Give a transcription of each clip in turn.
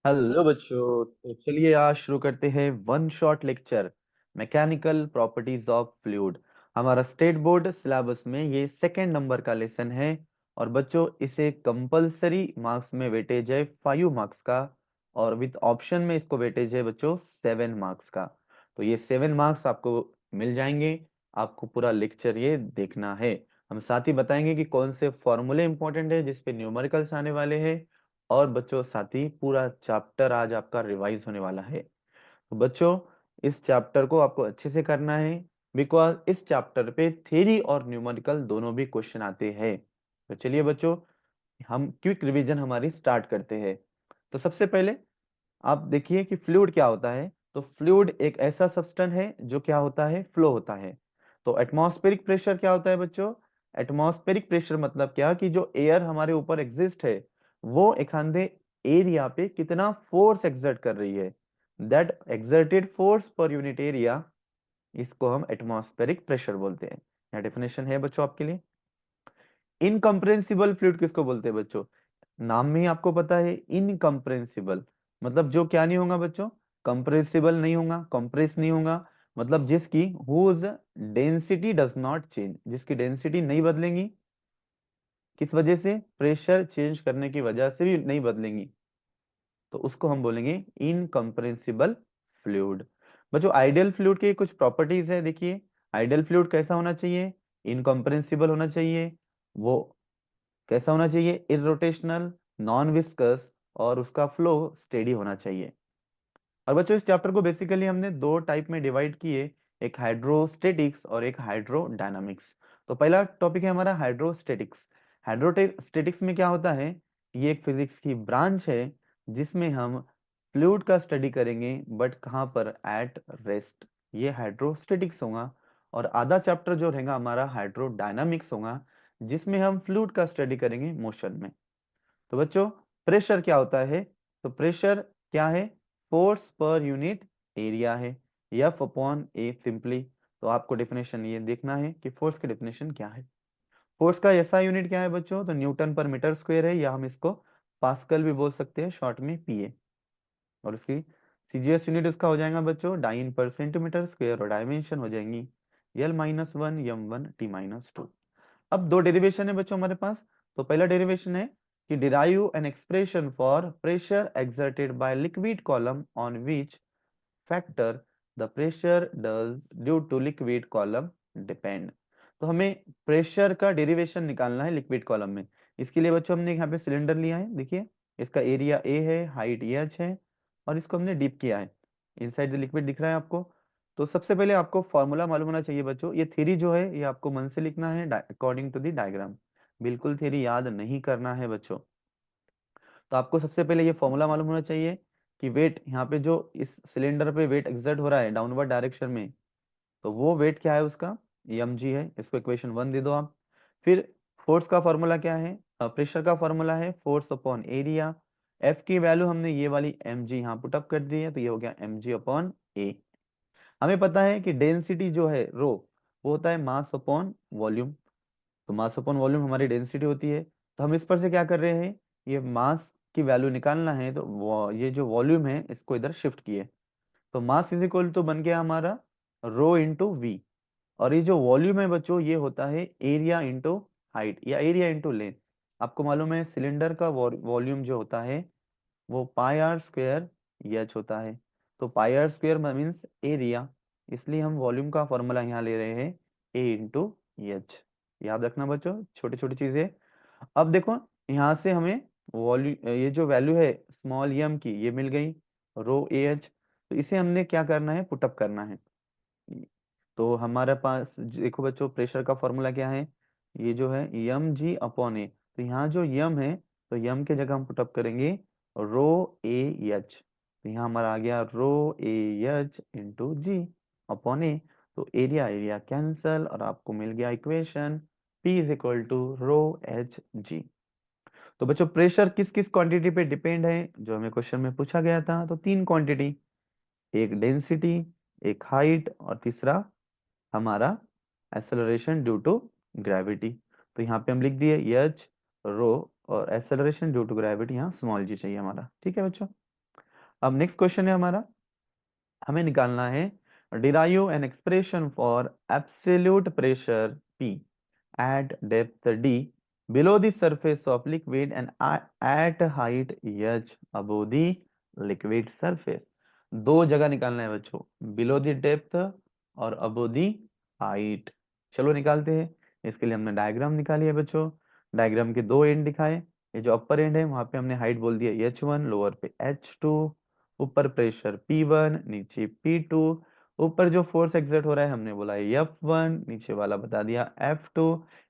Hello बच्चों। तो चलिए आज शुरू करते हैं one shot lecture mechanical properties of fluid. हमारा स्टेट बोर्ड सिलेबस में ये सेकंड नंबर का लेसन है। और बच्चों इसे कंपलसरी मार्क्स में वेटेज है 5 मार्क्स का। और विद ऑप्शन में इसको वेटेज है बच्चों 7 मार्क्स का। तो ये 7 मार्क्स आपको मिल जाएंगे। आपको पूरा लेक्चर ये देखना है। हम साथ ही बताएंगे कि कौन से फॉर्मूले इंपॉर्टेंट है जिसपे न्यूमेरिकल्स आने वाले हैं। और बच्चों साथ ही पूरा चैप्टर आज आपका रिवाइज होने वाला है। तो बच्चों इस चैप्टर को आपको अच्छे से करना है, बिकॉज इस चैप्टर पे थ्योरी और न्यूमेरिकल दोनों भी क्वेश्चन आते हैं। तो चलिए बच्चों हम क्विक रिवीजन हमारी स्टार्ट करते हैं। तो सबसे पहले आप देखिए कि फ्लूइड क्या होता है। तो फ्लूइड एक ऐसा सब्सटेंस है जो क्या होता है, फ्लो होता है। तो एटमॉस्फेरिक प्रेशर क्या होता है बच्चों? एटमॉस्फेरिक प्रेशर मतलब क्या कि जो एयर हमारे ऊपर एग्जिस्ट है वो एक आधे एरिया पे कितना फोर्स एक्सर्ट कर रही है, that exerted force per unit area, इसको हम एटमॉस्फेरिक प्रेशर बोलते हैं। यह डेफिनेशन है बच्चों आपके लिए। इनकम्प्रेंसिबल फ्लूइड किसको बोलते हैं बच्चों? नाम में ही आपको पता है, इनकम्प्रेंसिबल मतलब जो क्या नहीं होगा बच्चों, कंप्रेसिबल नहीं होगा, कंप्रेस नहीं होगा। मतलब जिसकी whose density does not change, जिसकी डेंसिटी नहीं बदलेंगी। किस वजह से? प्रेशर चेंज करने की वजह से भी नहीं बदलेंगी। तो उसको हम बोलेंगे इनकम्प्रेसिबल फ्लूइड। बच्चों आइडियल फ्लूइड की कुछ प्रॉपर्टीज है, देखिए। आइडियल फ्लूइड कैसा होना चाहिए? इनकम्प्रेसिबल होना चाहिए। वो कैसा होना चाहिए? इरोटेशनल, नॉन विस्कस, और उसका फ्लो स्टेडी होना चाहिए। और बच्चों इस चैप्टर को बेसिकली हमने दो टाइप में डिवाइड किए, एक हाइड्रोस्टेटिक्स और एक हाइड्रोडायनामिक्स। तो पहला टॉपिक है हमारा हाइड्रोस्टेटिक्स। हाइड्रोस्टेटिक्स में क्या होता है, ये एक फिजिक्स की ब्रांच है जिसमें हम फ्लूइड का स्टडी करेंगे, बट कहाँ पर? At rest. ये हाइड्रोस्टेटिक्स होगा। और आधा चैप्टर जो रहेगा हमारा हाइड्रोडायनामिक्स होगा, जिसमें हम फ्लूइड का स्टडी करेंगे मोशन में। तो बच्चों प्रेशर क्या होता है? तो प्रेशर क्या है? फोर्स पर यूनिट एरिया है, एफ अपॉन ए सिंपली। तो आपको डेफिनेशन ये देखना है कि फोर्स की डेफिनेशन क्या है। फोर्स का ऐसा यूनिट क्या है बच्चों? तो न्यूटन पर मीटर स्क्वायर है, या हम इसको पास्कल भी बोल सकते हैं, शॉर्ट में पीए। और उसकी सीजीएस यूनिट उसका हो जाएगा बच्चों डाइन पर सेंटीमीटर स्क्वायर, और डायमेंशन हो जाएंगी L-1 M1 T-2। अब दो डेरिवेशन है बच्चों हमारे पास। तो पहला डेरिवेशन है कि derive an expression for pressure exerted by liquid column on which factor the pressure does due to liquid column depend. तो हमें प्रेशर का डेरिवेशन निकालना है लिक्विड कॉलम में। इसके लिए बच्चों हमने यहाँ पे सिलेंडर लिया है, देखिए। इसका एरिया ए है, हाइट एच है, और इसको हमने डीप किया है। इनसाइड द लिक्विड दिख रहा है आपको। तो सबसे पहले आपको फॉर्मूला मालूम होना चाहिए बच्चों। ये थ्योरी जो है ये आपको मन से लिखना है अकॉर्डिंग टू द डायग्राम। बिल्कुल थ्योरी याद नहीं करना है बच्चों। तो आपको सबसे पहले ये फॉर्मूला मालूम होना चाहिए कि वेट, यहाँ पे जो इस सिलेंडर पे वेट एक्सर्ट हो रहा है डाउनवर्ड डायरेक्शन में, तो वो वेट क्या है उसका? एम जी है। इसको इक्वेशन 1 दे दो आप। फिर फोर्स का फॉर्मूला क्या है? प्रेशर का फॉर्मूला है फोर्स अपॉन एरिया। एफ की वैल्यू हमने ये वाली एम जी यहाँ पुटअप कर दी है, तो ये हो गया एम जी अपॉन ए। हमें पता है कि डेंसिटी जो है रो, वो होता है मास अपॉन वॉल्यूम। तो मास अपॉन वॉल्यूम हमारी डेंसिटी होती है। तो हम इस पर से क्या कर रहे हैं, ये मास की वैल्यू निकालना है, तो ये जो वॉल्यूम है इसको इधर शिफ्ट किए। तो मास इज इक्वल टू बन गया हमारा रो इंटू वी। और ये जो वॉल्यूम है बच्चों ये होता है एरिया इंटू हाइट, या एरिया इंटू लेंथ। आपको मालूम है सिलेंडर का वॉल्यूम जो होता है वो पाई आर स्क्वायर एच होता है। तो पाई आर स्क्वायर मीन्स एरिया, इसलिए हम वॉल्यूम का फॉर्मूला यहाँ ले रहे हैं ए इंटू एच। याद रखना बच्चों छोटी छोटी चीजें। अब देखो यहाँ से हमें वॉल्यूम, ये जो वैल्यू है स्मॉल एम की, ये मिल गई रो ए एच। तो इसे हमने क्या करना है, पुटअप करना है। तो हमारे पास देखो बच्चों प्रेशर का फॉर्मूला क्या है, ये जो है यम जी अपॉन ए। तो यहाँ जो यम है, तो यम के जगह हम पुटअप करेंगे रो ए एच। तो यहाँ हमारा आ गया rho A H into G upon A. तो एरिया एरिया कैंसल, और आपको मिल गया equation P is equal to rho H G. तो बच्चों प्रेशर किस किस क्वांटिटी पे डिपेंड है जो हमें क्वेश्चन में पूछा गया था? तो तीन क्वांटिटी, एक डेंसिटी, एक हाइट, और तीसरा हमारा एक्सेलरेशन ड्यू टू ग्रेविटी। तो यहाँ पे हम लिख दिए एच रो, और एक्सेलरेशन ड्यू टू ग्रेविटी यहाँ स्मॉल जी चाहिए हमारा। ठीक है बच्चों। अब नेक्स्ट क्वेश्चन है हमारा, हमें निकालना है derive an expression for absolute pressure P at depth D below the surface of liquid and at height H above the liquid surface। दो जगह निकालना है बच्चों, बिलो द डेप्थ और अबो दी हाइट। चलो निकालते हैं। इसके लिए हमने डायग्राम निकाली है बच्चों। डायग्राम के दो एंड दिखाए। ये जो अपर एंड है वहां पे हमने हाइट बोल दिया H1, लोअर पे H2, ऊपर प्रेशर P1, नीचे P2, ऊपर जो फोर्स एक्सर्ट हो रहा है हमने बोला F1, नीचे वाला बता दिया F2।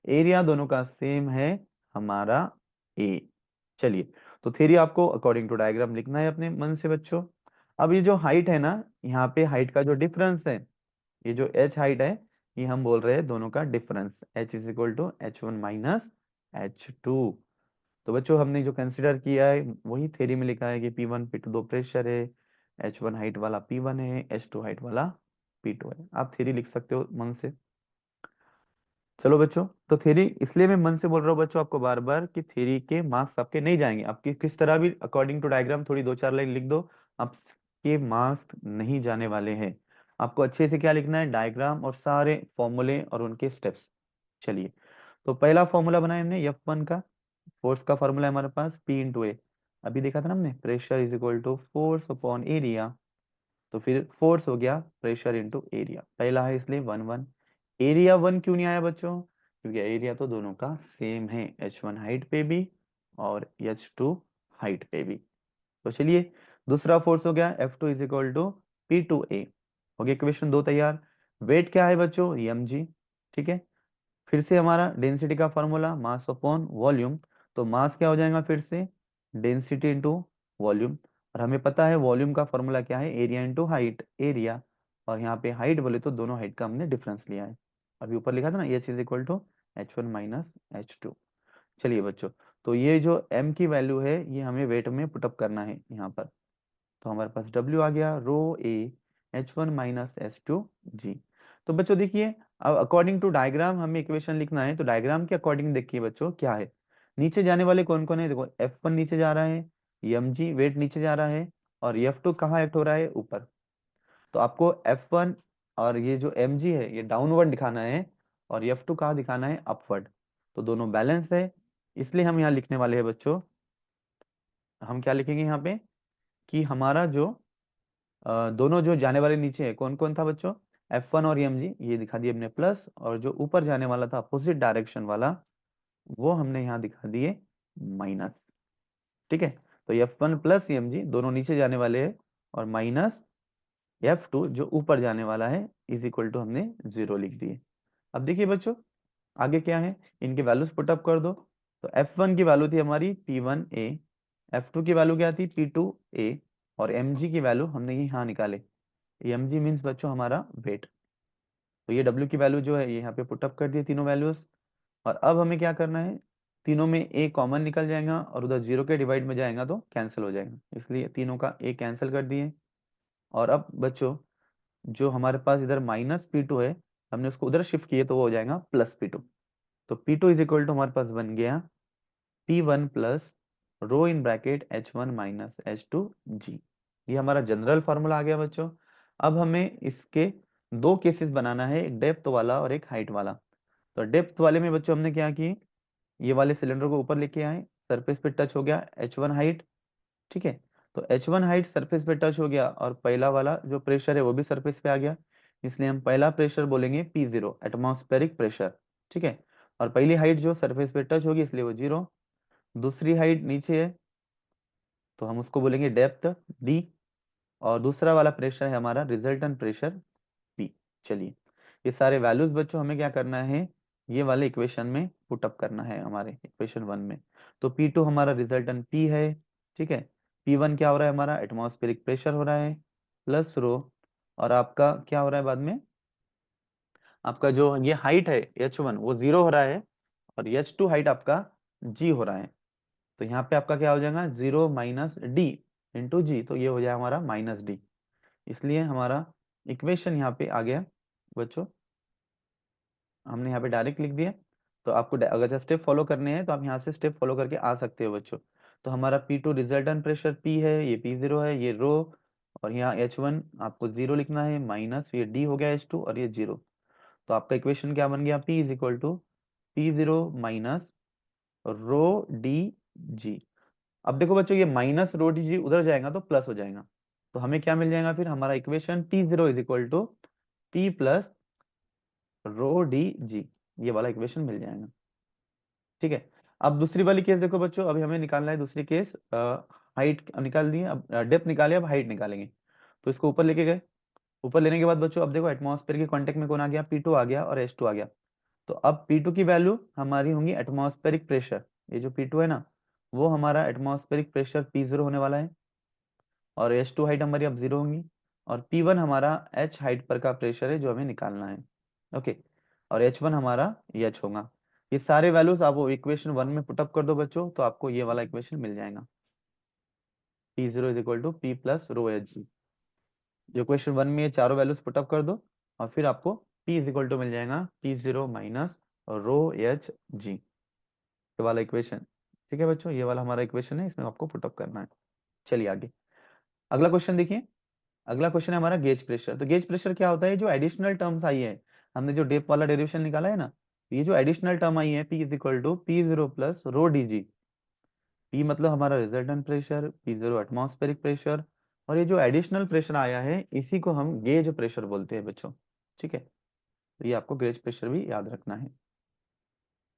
एरिया दोनों का सेम है हमारा A। चलिए, तो थ्योरी आपको अकॉर्डिंग टू डायग्राम लिखना है अपने मन से बच्चों। अब ये जो हाइट है ना, यहाँ पे हाइट का जो डिफरेंस है, ये जो h हाइट है, ये हम बोल रहे हैं दोनों का difference, h is equal to H1 minus H2। तो बच्चों हमने जो कंसिडर किया है वही थ्योरी में लिखा है कि P1 P2 दो प्रेशर है, H1 हाइट वाला P1 है, H2 हाइट वाला P2 है। आप थ्योरी लिख सकते हो मन से। चलो बच्चों, तो थ्योरी इसलिए मैं मन से बोल रहा हूँ बच्चों आपको बार बार कि थ्योरी के मार्क्स आपके नहीं जाएंगे, आपकी किस तरह भी अकॉर्डिंग टू डायग्राम थोड़ी दो चार लाइन लिख दो, आपके मार्क्स नहीं जाने वाले हैं। आपको अच्छे से क्या लिखना है, डायग्राम और सारे फॉर्मूले और उनके स्टेप्स। चलिए, तो पहला फॉर्मूला बनाया हमने F1 का, फोर्स का फॉर्मूला है हमारे पास P इंटू ए। अभी देखा था ना हमने, pressure is equal to force upon area. तो फिर फोर्स हो गया प्रेशर इंटू एरिया, पहला है इसलिए 1 1। एरिया 1 क्यों नहीं आया बच्चों, क्योंकि एरिया तो दोनों का सेम है, H1 हाइट पे भी और H2 हाइट पे भी। तो चलिए, दूसरा फोर्स हो गया F2 is equal to P2A। हो गया इक्वेशन दो तैयार। वेट क्या है बच्चों, mg। ठीक है, फिर से हमारा डेंसिटी का फॉर्मूला मास अपॉन वॉल्यूम। तो मास क्या हो जाएगा फिर से, डेंसिटी इंटू वॉल्यूम। और हमें पता है वॉल्यूम का फॉर्मूला क्या है, एरिया इंटू हाइट, एरिया। और यहाँ पे हाइट बोले तो दोनों हाइट का हमने डिफरेंस लिया है। अभी ऊपर लिखा था ना H is equal to H1 minus H2। चलिए बच्चों, तो ये जो m की वैल्यू है ये हमें वेट में पुटअप करना है यहाँ पर। तो हमारे पास W आ गया रो ए H1 माइनस H2 जी। तो बच्चों देखिए, अब अकॉर्डिंग टू डायग्राम हमें इक्वेशन लिखना है, तो डायग्राम के अकॉर्डिंग देखिए बच्चों क्या है। नीचे जाने वाले कौन कौन है, देखो F1 नीचे जा रहा है, mg वेट नीचे जा रहा है, और F2 कहाँ एक्ट हो रहा है, ऊपर। तो आपको F1 और ये जो mg है ये डाउनवर्ड दिखाना है, और F2 कहाँ दिखाना है, अपवर्ड। तो दोनों बैलेंस है, इसलिए हम यहाँ लिखने वाले हैं बच्चों, हम क्या लिखेंगे यहाँ पे कि हमारा जो दोनों जो जाने वाले नीचे है कौन कौन था बच्चों, F1 और mg ये दिखा दिए हमने प्लस, और जो ऊपर जाने वाला था अपोजिट डायरेक्शन वाला वो हमने यहाँ दिखा दिए माइनस। ठीक है, तो F1 प्लस mg दोनों नीचे जाने वाले हैं, और माइनस F2 जो ऊपर जाने वाला है इज इक्वल टू हमने 0 लिख दिए। अब देखिए बच्चों आगे क्या है, इनके वैल्यूज पुटअप कर दो। तो F1 की वैल्यू थी हमारी P1A, F2 की वैल्यू क्या थी P2A, और mg की वैल्यू हमने यहाँ निकाले। mg मीन्स बच्चों हमारा वेट। तो ये w की वैल्यू जो है ये यहाँ पे पुटअप कर दिए तीनों वैल्यूज। और अब हमें क्या करना है, तीनों में a कॉमन निकल जाएगा और उधर 0 के डिवाइड में जाएगा तो कैंसिल हो जाएगा, इसलिए तीनों का a कैंसिल कर दिए। और अब बच्चों जो हमारे पास इधर माइनस P2 है, हमने उसको उधर शिफ्ट किए तो वो हो जाएगा प्लस P2। तो P2 इज इक्वल टू हमारे पास बन गया P1 plus row in bracket H1 minus H2 जी। ये हमारा जनरल फार्मूला आ गया बच्चों। अब हमें इसके दो केसेस बनाना है, एक डेप्थ वाला और एक हाइट वाला। तो डेप्थ वाले में बच्चों हमने क्या किए, ये वाले सिलेंडर को ऊपर लेके आए, सरफेस पे टच हो गया H1 हाइट। ठीक है, तो H1 हाइट सरफेस पे टच हो गया, और पहला वाला जो प्रेशर है वो भी सरफेस पे आ गया, इसलिए हम पहला प्रेशर बोलेंगे P0 एटमॉस्फेरिक प्रेशर। ठीक है, और पहली हाइट जो सरफेस पे टच होगी इसलिए वो 0। दूसरी हाइट नीचे है तो हम उसको बोलेंगे डेप्थ D, और दूसरा वाला प्रेशर है हमारा रिजल्टेंट प्रेशर P। चलिए, ये सारे वैल्यूज बच्चों हमें क्या करना है, ये वाले इक्वेशन में पुटअप करना है हमारे इक्वेशन 1 में। तो P2 हमारा रिजल्टेंट P है। ठीक है, P1 क्या हो रहा है, हमारा एटमॉस्फेरिक प्रेशर हो रहा है, प्लस रो, और आपका क्या हो रहा है बाद में, आपका जो ये हाइट है H1 वो 0 हो रहा है, और H2 हाइट आपका G हो रहा है। तो यहाँ पे आपका क्या हो जाएगा, 0 माइनस डी इंटू जी, तो ये हो जाएगा हमारा माइनस डी। इसलिए हमारा इक्वेशन यहाँ पे आ गया बच्चों, हमने यहाँ पे डायरेक्ट लिख दिया। तो आपको अगर स्टेप फॉलो करने हैं तो आप यहाँ से स्टेप फॉलो करके आ सकते हो बच्चों। तो हमारा P2 रिजल्टेंट प्रेशर P है, ये P0 है, ये रो, और यहाँ H1 आपको 0 लिखना है, माइनस ये D हो गया H2 और ये 0। तो आपका इक्वेशन क्या बन गया, P is equal to P0 minus rho d g. अब देखो बच्चों, ये माइनस रो डी जी उधर जाएगा तो प्लस हो जाएगा, तो हमें क्या मिल जाएगा फिर, हमारा equation P0 is equal to P plus rho d g, ये वाला इक्वेशन मिल जाएगा। ठीक है। अब दूसरी वाली केस देखो बच्चों, अभी हमें निकालना है दूसरी केस, हाइट निकाल दिए, अब डेप्थ निकाले, अब हाइट निकालेंगे। तो इसको ऊपर लेके गए, ऊपर लेने के बाद बच्चों अब देखो एटमॉस्फेयर के कांटेक्ट में कौन आ गया, P2 आ गया और H2 आ गया। तो अब P2 की वैल्यू हमारी होंगी एटमॉस्फेरिक प्रेशर, ये जो P2 है ना, वो हमारा एटमॉस्फेरिक प्रेशर P0 होने वाला है, और H2 हाइट हमारी अब 0 होंगी, और P1 हमारा H हाइट पर का प्रेशर है जो हमें निकालना है। ओके, और H1 हमारा H होगा। ये सारे वैल्यूज आप वो इक्वेशन 1 में पुटअप कर दो बच्चों, तो आपको ये वाला इक्वेशन मिल जाएगा, P0 is equal to P plus rho H g. जो इक्वेशन 1 में ये चारों वैल्यूज पुटअप कर दो, और फिर आपको P इज इक्वल टू मिल जाएगा P0 माइनस रो एच जी, ये वाला इक्वेशन। ठीक है बच्चों, ये वाला हमारा इक्वेशन है, इसमें आपको पुटअप करना है। चलिए आगे, अगला क्वेश्चन देखिए। अगला क्वेश्चन है हमारा गेज प्रेशर। तो गेज प्रेशर क्या होता है, जो एडिशनल टर्म्स आई है, हमने जो डेप वाला डेरिवेशन निकाला है ना, ये जो एडिशनल टर्म आई है P is equal to P0 plus rho d g. P मतलब हमारा resultant pressure, P0 atmospheric pressure, और ये जो एडिशनल प्रेशर आया है इसी को हम गेज प्रेशर बोलते हैं बच्चों। ठीक है, तो ये आपको गेज प्रेशर भी याद रखना है।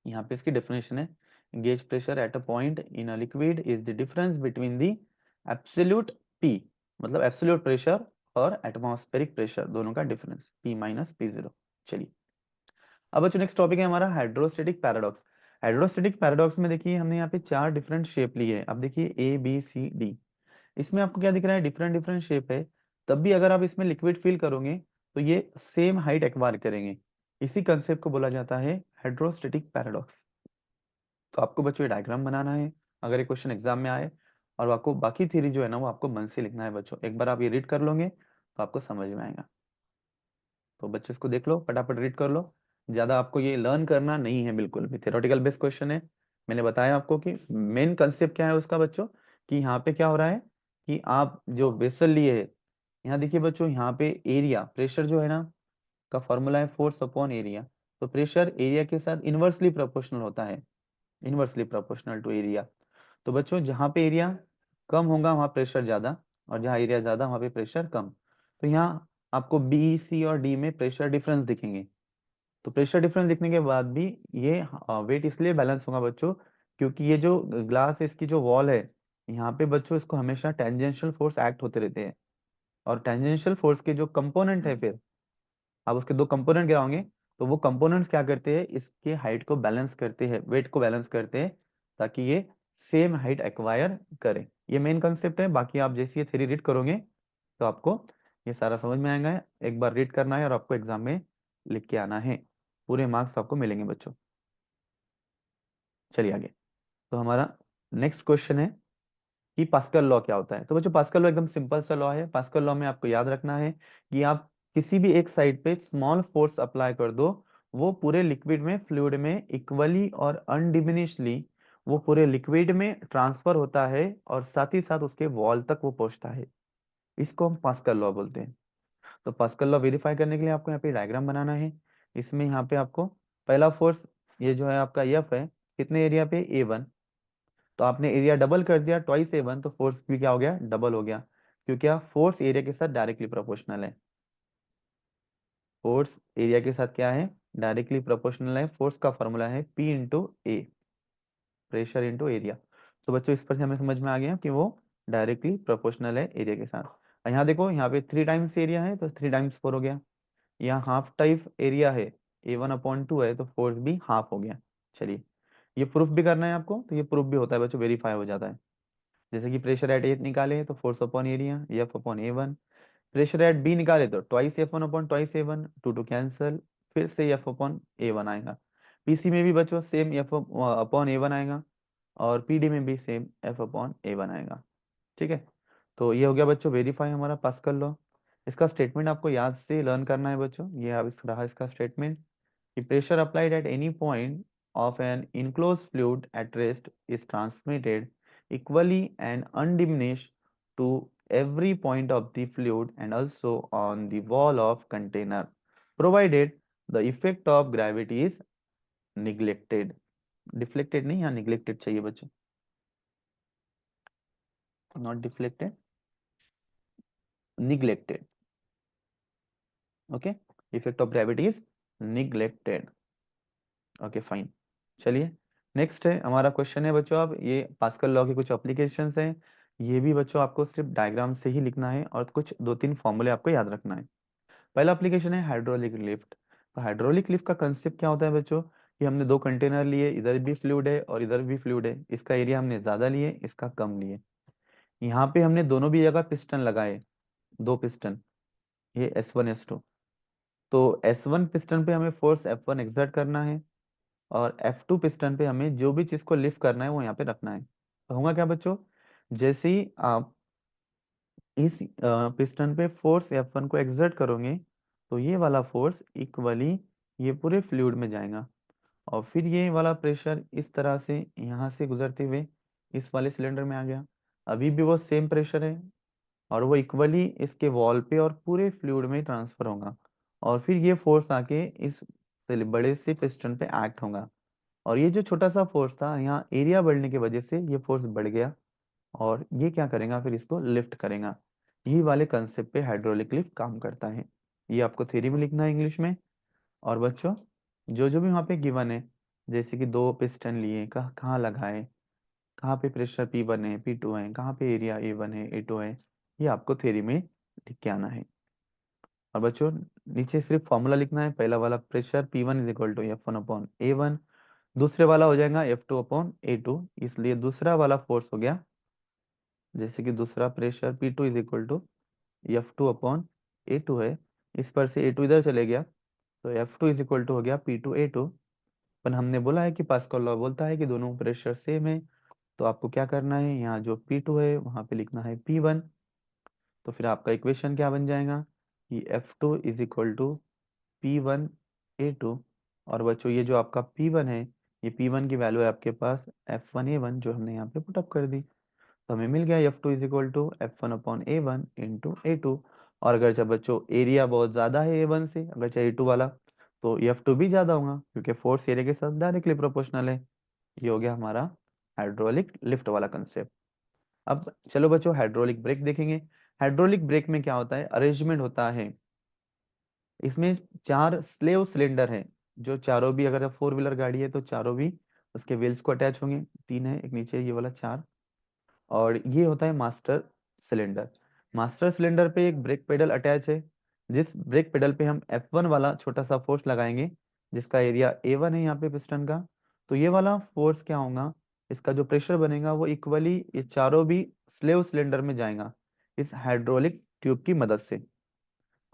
यहाँ पे इसकी डेफिनेशन है, gauge pressure at a point in a liquid is the difference between the absolute P मतलब एब्सोल्यूट प्रेशर और एटमॉस्फेरिक प्रेशर, दोनों का डिफरेंस P माइनस P0। चलिए, अब बच्चों नेक्स्ट टॉपिक है हमारा हाइड्रोस्टेटिक पैराडॉक्स। हाइड्रोस्टेटिक पैराडॉक्स में देखिए हमने यहाँ पे 4 डिफरेंट शेप लिए हैं। अब देखिए ABCD, इसमें आपको क्या दिख रहा है, डिफरेंट डिफरेंट शेप है, तब भी अगर आप इसमें लिक्विड फिल करोगे तो ये सेम हाइट एक्वायर करेंगे। इसी कंसेप्ट को बोला जाता है हाइड्रोस्टेटिक पैराडॉक्स। तो आपको बच्चों ये डायग्राम बनाना है अगर ये क्वेश्चन एग्जाम में आए, और आपको बाकी थ्योरी जो है ना वो आपको मन से लिखना है बच्चों। एक बार आप ये रीड कर लोगे तो आपको समझ में आएगा। तो बच्चों इसको देख लो, फटाफट रीड कर लो, ज्यादा आपको ये लर्न करना नहीं है, बिल्कुल भी थ्योरेटिकल बेस्ड क्वेश्चन है। मैंने बताया आपको कि मेन कंसेप्ट क्या है उसका बच्चों, कि यहाँ पे क्या हो रहा है कि आप जो वेसल लिए है, यहाँ देखिए बच्चों, यहाँ पे एरिया प्रेशर जो है ना का फॉर्मूला है फोर्स अपॉन एरिया। तो प्रेशर एरिया के साथ इनवर्सली प्रोपोर्शनल होता है, इनवर्सली प्रोपोर्शनल टू एरिया। तो बच्चों जहाँ पे एरिया कम होगा वहाँ प्रेशर ज्यादा, और जहाँ एरिया ज्यादा वहाँ पे प्रेशर कम। तो यहाँ आपको बी सी और डी में प्रेशर डिफरेंस दिखेंगे। तो प्रेशर डिफरेंस दिखने के बाद भी ये वेट इसलिए बैलेंस होगा बच्चों, क्योंकि ये जो ग्लास है इसकी जो वॉल है, यहाँ पे बच्चों इसको हमेशा टेंजेंशियल फोर्स एक्ट होते रहते हैं, और टेंजेंशियल फोर्स के जो कंपोनेंट है, फिर आप उसके दो कंपोनेंट गिराओगे तो वो कंपोनेंट्स क्या करते हैं, इसके हाइट को बैलेंस करते हैं, वेट को बैलेंस करते हैं, ताकि ये सेम हाइट एक्वायर करे। ये मेन कंसेप्ट है। बाकी आप जैसे ये थ्योरी रीड करोगे तो आपको ये सारा समझ में आएगा। एक बार रीड करना है और आपको एग्जाम में लिख के आना है, पूरे मार्क्स आपको मिलेंगे बच्चों। चलिए आगे, तो हमारा नेक्स्ट क्वेश्चन है कि पास्कल लॉ क्या होता है। तो बच्चों पास्कल लॉ एकदम सिंपल सा लॉ है। पास्कल लॉ में आपको याद रखना है कि आप किसी भी एक साइड पे स्मॉल फोर्स अप्लाई कर दो, वो पूरे लिक्विड में, फ्लूइड में इक्वली और अनडिमिनिशली वो पूरे लिक्विड में ट्रांसफर होता है, और साथ ही साथ उसके वॉल तक वो पहुंचता है। इसको हम पास्कल लॉ बोलते हैं। तो पास्कल लॉ वेरीफाई करने के लिए आपको यहाँ पे डायग्राम बनाना है। इसमें यहाँ पे आपको पहला फोर्स, ये जो है आपका एफ है, कितने एरिया पे, A1। तो आपने एरिया डबल कर दिया, ट्वाइस A1, तो फोर्स भी क्या हो गया, डबल हो गया, क्योंकि क्या, फोर्स एरिया के साथ डायरेक्टली प्रोपोर्शनल है। फोर्स एरिया के साथ क्या है, डायरेक्टली प्रोपोर्शनल है। फोर्स का फॉर्मूला है P इंटू ए, प्रेशर इंटू एरिया। तो बच्चों इस पर से हमें समझ में आ गया कि वो डायरेक्टली प्रोपोर्शनल है एरिया के साथ। और यहाँ देखो, यहाँ पे 3 टाइम्स एरिया है तो 3 टाइम्स 4 हो गया। यहाँ हाफ टाइप एरिया है, A1/2 है, तो फोर्स भी हाफ हो गया। चलिए, ये प्रूफ भी करना है आपको, तो ये प्रूफ भी होता है बच्चों, वेरीफाई हो जाता है। जैसे कि प्रेशर एट ए निकाले तो force upon area F/A1, pressure at B निकाले तो twice F1/2 A1, to two cancel, फिर से F/A1 आएगा। पीसी में भी बच्चों सेम F/A1 आएगा, और पीडी में भी सेम F/A1 आएगा। ठीक है, तो ये हो गया बच्चों वेरीफाई हमारा पास्कल लॉ। इसका स्टेटमेंट आपको याद से लर्न करना है बच्चों। ये अब इस रहा इसका स्टेटमेंट, कि pressure applied at any point of an enclosed fluid at rest is transmitted equally and undiminished to every point of the fluid and also on the wall of container, provided the effect of gravity is neglected. Deflected नहीं, यहाँ neglected चाहिए बच्चों, not deflected, neglected. Okay, effect of gravity is neglected. Okay fine. चलिए next है हमारा question है बच्चों, अब ये पास्कल लॉ के कुछ एप्लीकेशंस हैं, ये भी बच्चों आपको सिर्फ डायग्राम से ही लिखना है और कुछ दो तीन फॉर्मूले आपको याद रखना है। पहला एप्लीकेशन है हाइड्रोलिक लिफ्ट। तो हाइड्रोलिक लिफ्ट का कंसेप्ट क्या होता है बच्चों, कि हमने दो कंटेनर लिए, इधर भी फ्लूइड है और इधर भी फ्लूइड है, इसका एरिया हमने ज्यादा लिए, इसका कम लिए। यहाँ पे हमने दोनों भी जगह पिस्टन लगाए, दो पिस्टन, ये S1 S2। तो S1 पिस्टन पे हमें फोर्स F1 एक्सर्ट करना है और F2 पिस्टन पे हमें जो भी चीज को लिफ्ट करना है वो यहाँ पे रखना है। तो होगा क्या बच्चों, जैसे ही आप इस पिस्टन पे फोर्स F1 को एक्सर्ट करोगे तो ये वाला फोर्स इक्वली ये पूरे फ्लूइड में जाएगा और फिर ये वाला प्रेशर इस तरह से यहाँ से गुजरते हुए इस वाले सिलेंडर में आ गया। अभी भी वो सेम प्रेशर है और वो इक्वली इसके वॉल पे और पूरे फ्लूइड में ट्रांसफर होगा और फिर ये फोर्स आके इस बड़े से पिस्टन पे एक्ट होगा। और ये जो छोटा सा फोर्स था, यहाँ एरिया बढ़ने की वजह से ये फोर्स बढ़ गया और ये क्या करेगा, फिर इसको लिफ्ट करेगा। यही वाले कंसेप्ट पे हाइड्रोलिक लिफ्ट काम करता है। ये आपको थ्योरी में लिखना है इंग्लिश में। और बच्चों जो जो भी वहाँ पे गिवन है, जैसे कि दो पिस्टन लिए, कहाँ लगाए, कहाँ पे प्रेशर P1 है, P2 है, कहाँ पे एरिया A1 है, A2 है, ये आपको थ्योरी में लिख के आना है। और बच्चों नीचे सिर्फ फॉर्मूला लिखना है, पहला वाला pressure P1 is equal to F1/A1, दूसरे वाला हो जाएगा F2/A2, इसलिए दूसरा वाला फोर्स हो गया, जैसे कि दूसरा pressure P2 is equal to F2/A2 है, इस पर से A2 इधर चले गया तो F2 इज इक्वल टू हो गया P2/A2। पर हमने बोला है कि पास्कल लॉ बोलता है कि दोनों प्रेशर सेम है, तो आपको क्या करना है, यहाँ जो P2 है वहां पे लिखना है P1। तो फिर आपका इक्वेशन क्या बन जाएगा कि F2 is equal to P1/A2। और बच्चों ये जो आपका P1 है, ये P1 की वैल्यू है आपके पास F1/A1 जो हमने यहाँ पे पुटअप कर दी। तो हमें मिल गया F2 is equal to F1/A1 into A2। और अगर जब बच्चों एरिया बहुत ज्यादा है A1 से, अगर चाहे A2 वाला, तो F2 भी ज्यादा होगा क्योंकि फोर्स एरिया के साथ डायरेक्टली प्रोपोर्शनल है। ये हो गया हमारा हाइड्रोलिक लिफ्ट वाला कंसेप्ट। अब चलो बच्चों हाइड्रोलिक ब्रेक देखेंगे। हाइड्रोलिक ब्रेक में क्या होता है, अरेंजमेंट होता है, इसमें चार स्लेव सिलेंडर हैं, जो चारों भी, अगर फोर व्हीलर गाड़ी है तो चारों भी उसके व्हील्स को अटैच होंगे, तीन है एक नीचे ये वाला चार। और ये होता है मास्टर सिलेंडर। मास्टर सिलेंडर पे एक ब्रेक पेडल अटैच है, जिस ब्रेक पेडल पे हम F1 वाला छोटा सा फोर्स लगाएंगे, जिसका एरिया A1 है यहाँ पे पिस्टन का, तो ये वाला फोर्स क्या होगा, इसका जो प्रेशर बनेगा वो इक्वली ये चारों भी स्लेव सिलेंडर में जाएगा इस हाइड्रोलिक ट्यूब की मदद से।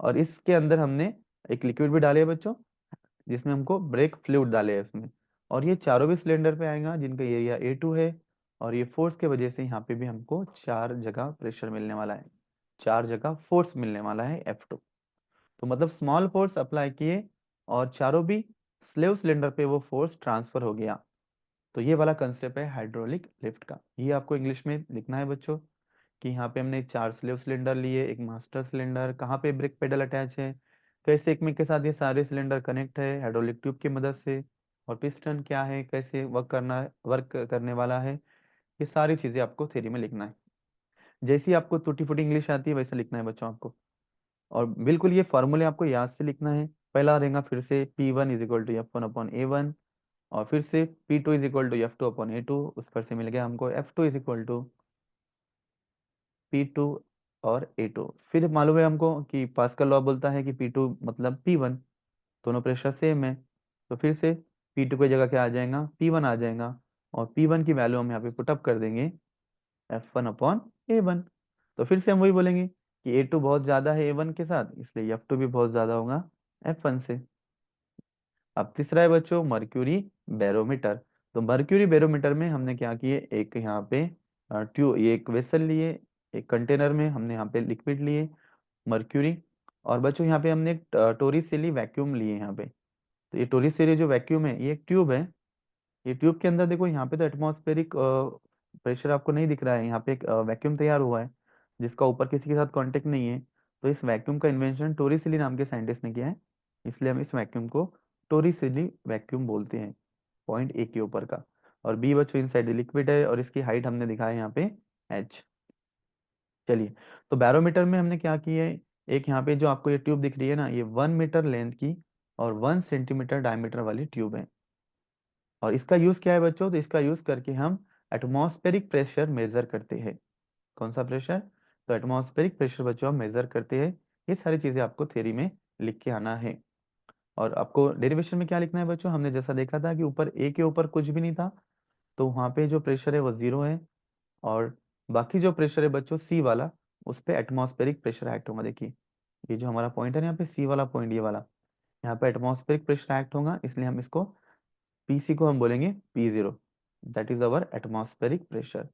और इसके अंदर हमने एक लिक्विड भी डाले है बच्चों, जिसमें हमको ब्रेक फ्लूइड डाले है उसमें। और ये चारों भी सिलेंडर पे आएगा जिनका एरिया A2 है। और ये फोर्स के वजह से यहाँ पे भी हमको चार जगह प्रेशर मिलने वाला है, चार जगह फोर्स मिलने वाला है F2। तो मतलब स्मॉल फोर्स अप्लाई किए और चारों भी स्लेव सिलेंडर पे वो फोर्स ट्रांसफर हो गया। तो ये वाला कंसेप्ट है हाइड्रोलिक लिफ्ट का। ये आपको इंग्लिश में लिखना है बच्चों, कि यहाँ पे हमने चार स्लेव सिलेंडर लिए, एक मास्टर सिलेंडर, कहाँ पे ब्रेक पेडल अटैच है, कैसे एक में के साथ ये सारे सिलेंडर कनेक्ट है हाइड्रोलिक ट्यूब की मदद से, और पिस्टन क्या है, कैसे वर्क करने वाला है, ये सारी चीजें आपको थ्योरी में लिखना है। जैसी आपको टूटी फूटी इंग्लिश आती है वैसे लिखना है बच्चों आपको। और बिल्कुल ये फॉर्मूले आपको याद से लिखना है। पहला रहेगा फिर से P1 is equal to F1/A1, और फिर से P2 is equal to F2/A2, उस पर से मिल गया हमको F2 is equal to P2 और A2। फिर मालूम है हमको कि पास्कल लॉ बोलता है कि P2 मतलब P1, दोनों प्रेशर सेम है। तो फिर से P2 की जगह क्या आ जाएगा, P1 आ जाएगा, और P1 की वैल्यू हम यहाँ पे पुटअप कर देंगे F1/A1। तो फिर से हम वही बोलेंगे कि A2 बहुत ज्यादा है A1 के साथ, इसलिए F2 भी बहुत ज्यादा होगा F1 से। अब तीसरा है बच्चों मर्क्यूरी बैरोमीटर। तो मर्क्यूरी बैरोमीटर में हमने क्या किए, एक यहाँ पे ट्यूब, ये एक वेसल लिए, एक कंटेनर में हमने यहाँ पे लिक्विड लिए मर्क्यूरी। और बच्चों यहाँ पे हमने एक टोरिसेली वैक्यूम लिए यहाँ पे। तो ये टोरिसेली जो वैक्यूम है ये एक ट्यूब है, ये ट्यूब के अंदर देखो यहाँ पे तो एटमॉस्फेरिक प्रेशर आपको नहीं दिख रहा है, यहाँ पे एक वैक्यूम तैयार हुआ है जिसका ऊपर किसी के साथ कांटेक्ट नहीं है। तो इस वैक्यूम का इन्वेंशन टोरिसिली नाम के साइंटिस्ट ने किया है, इसलिए हम इस वैक्यूम को टोरिसिली वैक्यूम बोलते हैं, पॉइंट ए के ऊपर का। और बी बच्चों इनसाइड लिक्विड है और इसकी हाइट हमने दिखाया है यहाँ पे एच। चलिए, तो बैरोमीटर में हमने क्या किया है, एक यहाँ पे जो आपको ये ट्यूब दिख रही है ना, ये 1 मीटर लेंथ की और 1 सेंटीमीटर डायमीटर वाली ट्यूब है। और इसका यूज क्या है बच्चों, तो इसका यूज करके हम एटमॉस्फेरिक प्रेशर मेजर करते हैं। कौन सा प्रेशर, तो एटमॉस्फेरिक प्रेशर बच्चों हम मेजर करते हैं। ये सारी चीजें आपको थ्योरी में लिख के आना है। और आपको डेरिवेशन में क्या लिखना है बच्चों, हमने जैसा देखा था कि ऊपर ए के ऊपर कुछ भी नहीं था, तो वहां पे जो प्रेशर है वो 0 है। और बाकी जो प्रेशर है बच्चों सी वाला, उस पे एटमॉस्फेरिक प्रेशर एक्ट होगा। देखिए, ये जो हमारा पॉइंट है ना यहाँ पे सी वाला पॉइंट, ये वाला, यहाँ पे एटमॉस्फेरिक प्रेशर एक्ट होगा, इसलिए हम इसको पीसी को हम बोलेंगे P0, that is our atmospheric pressure.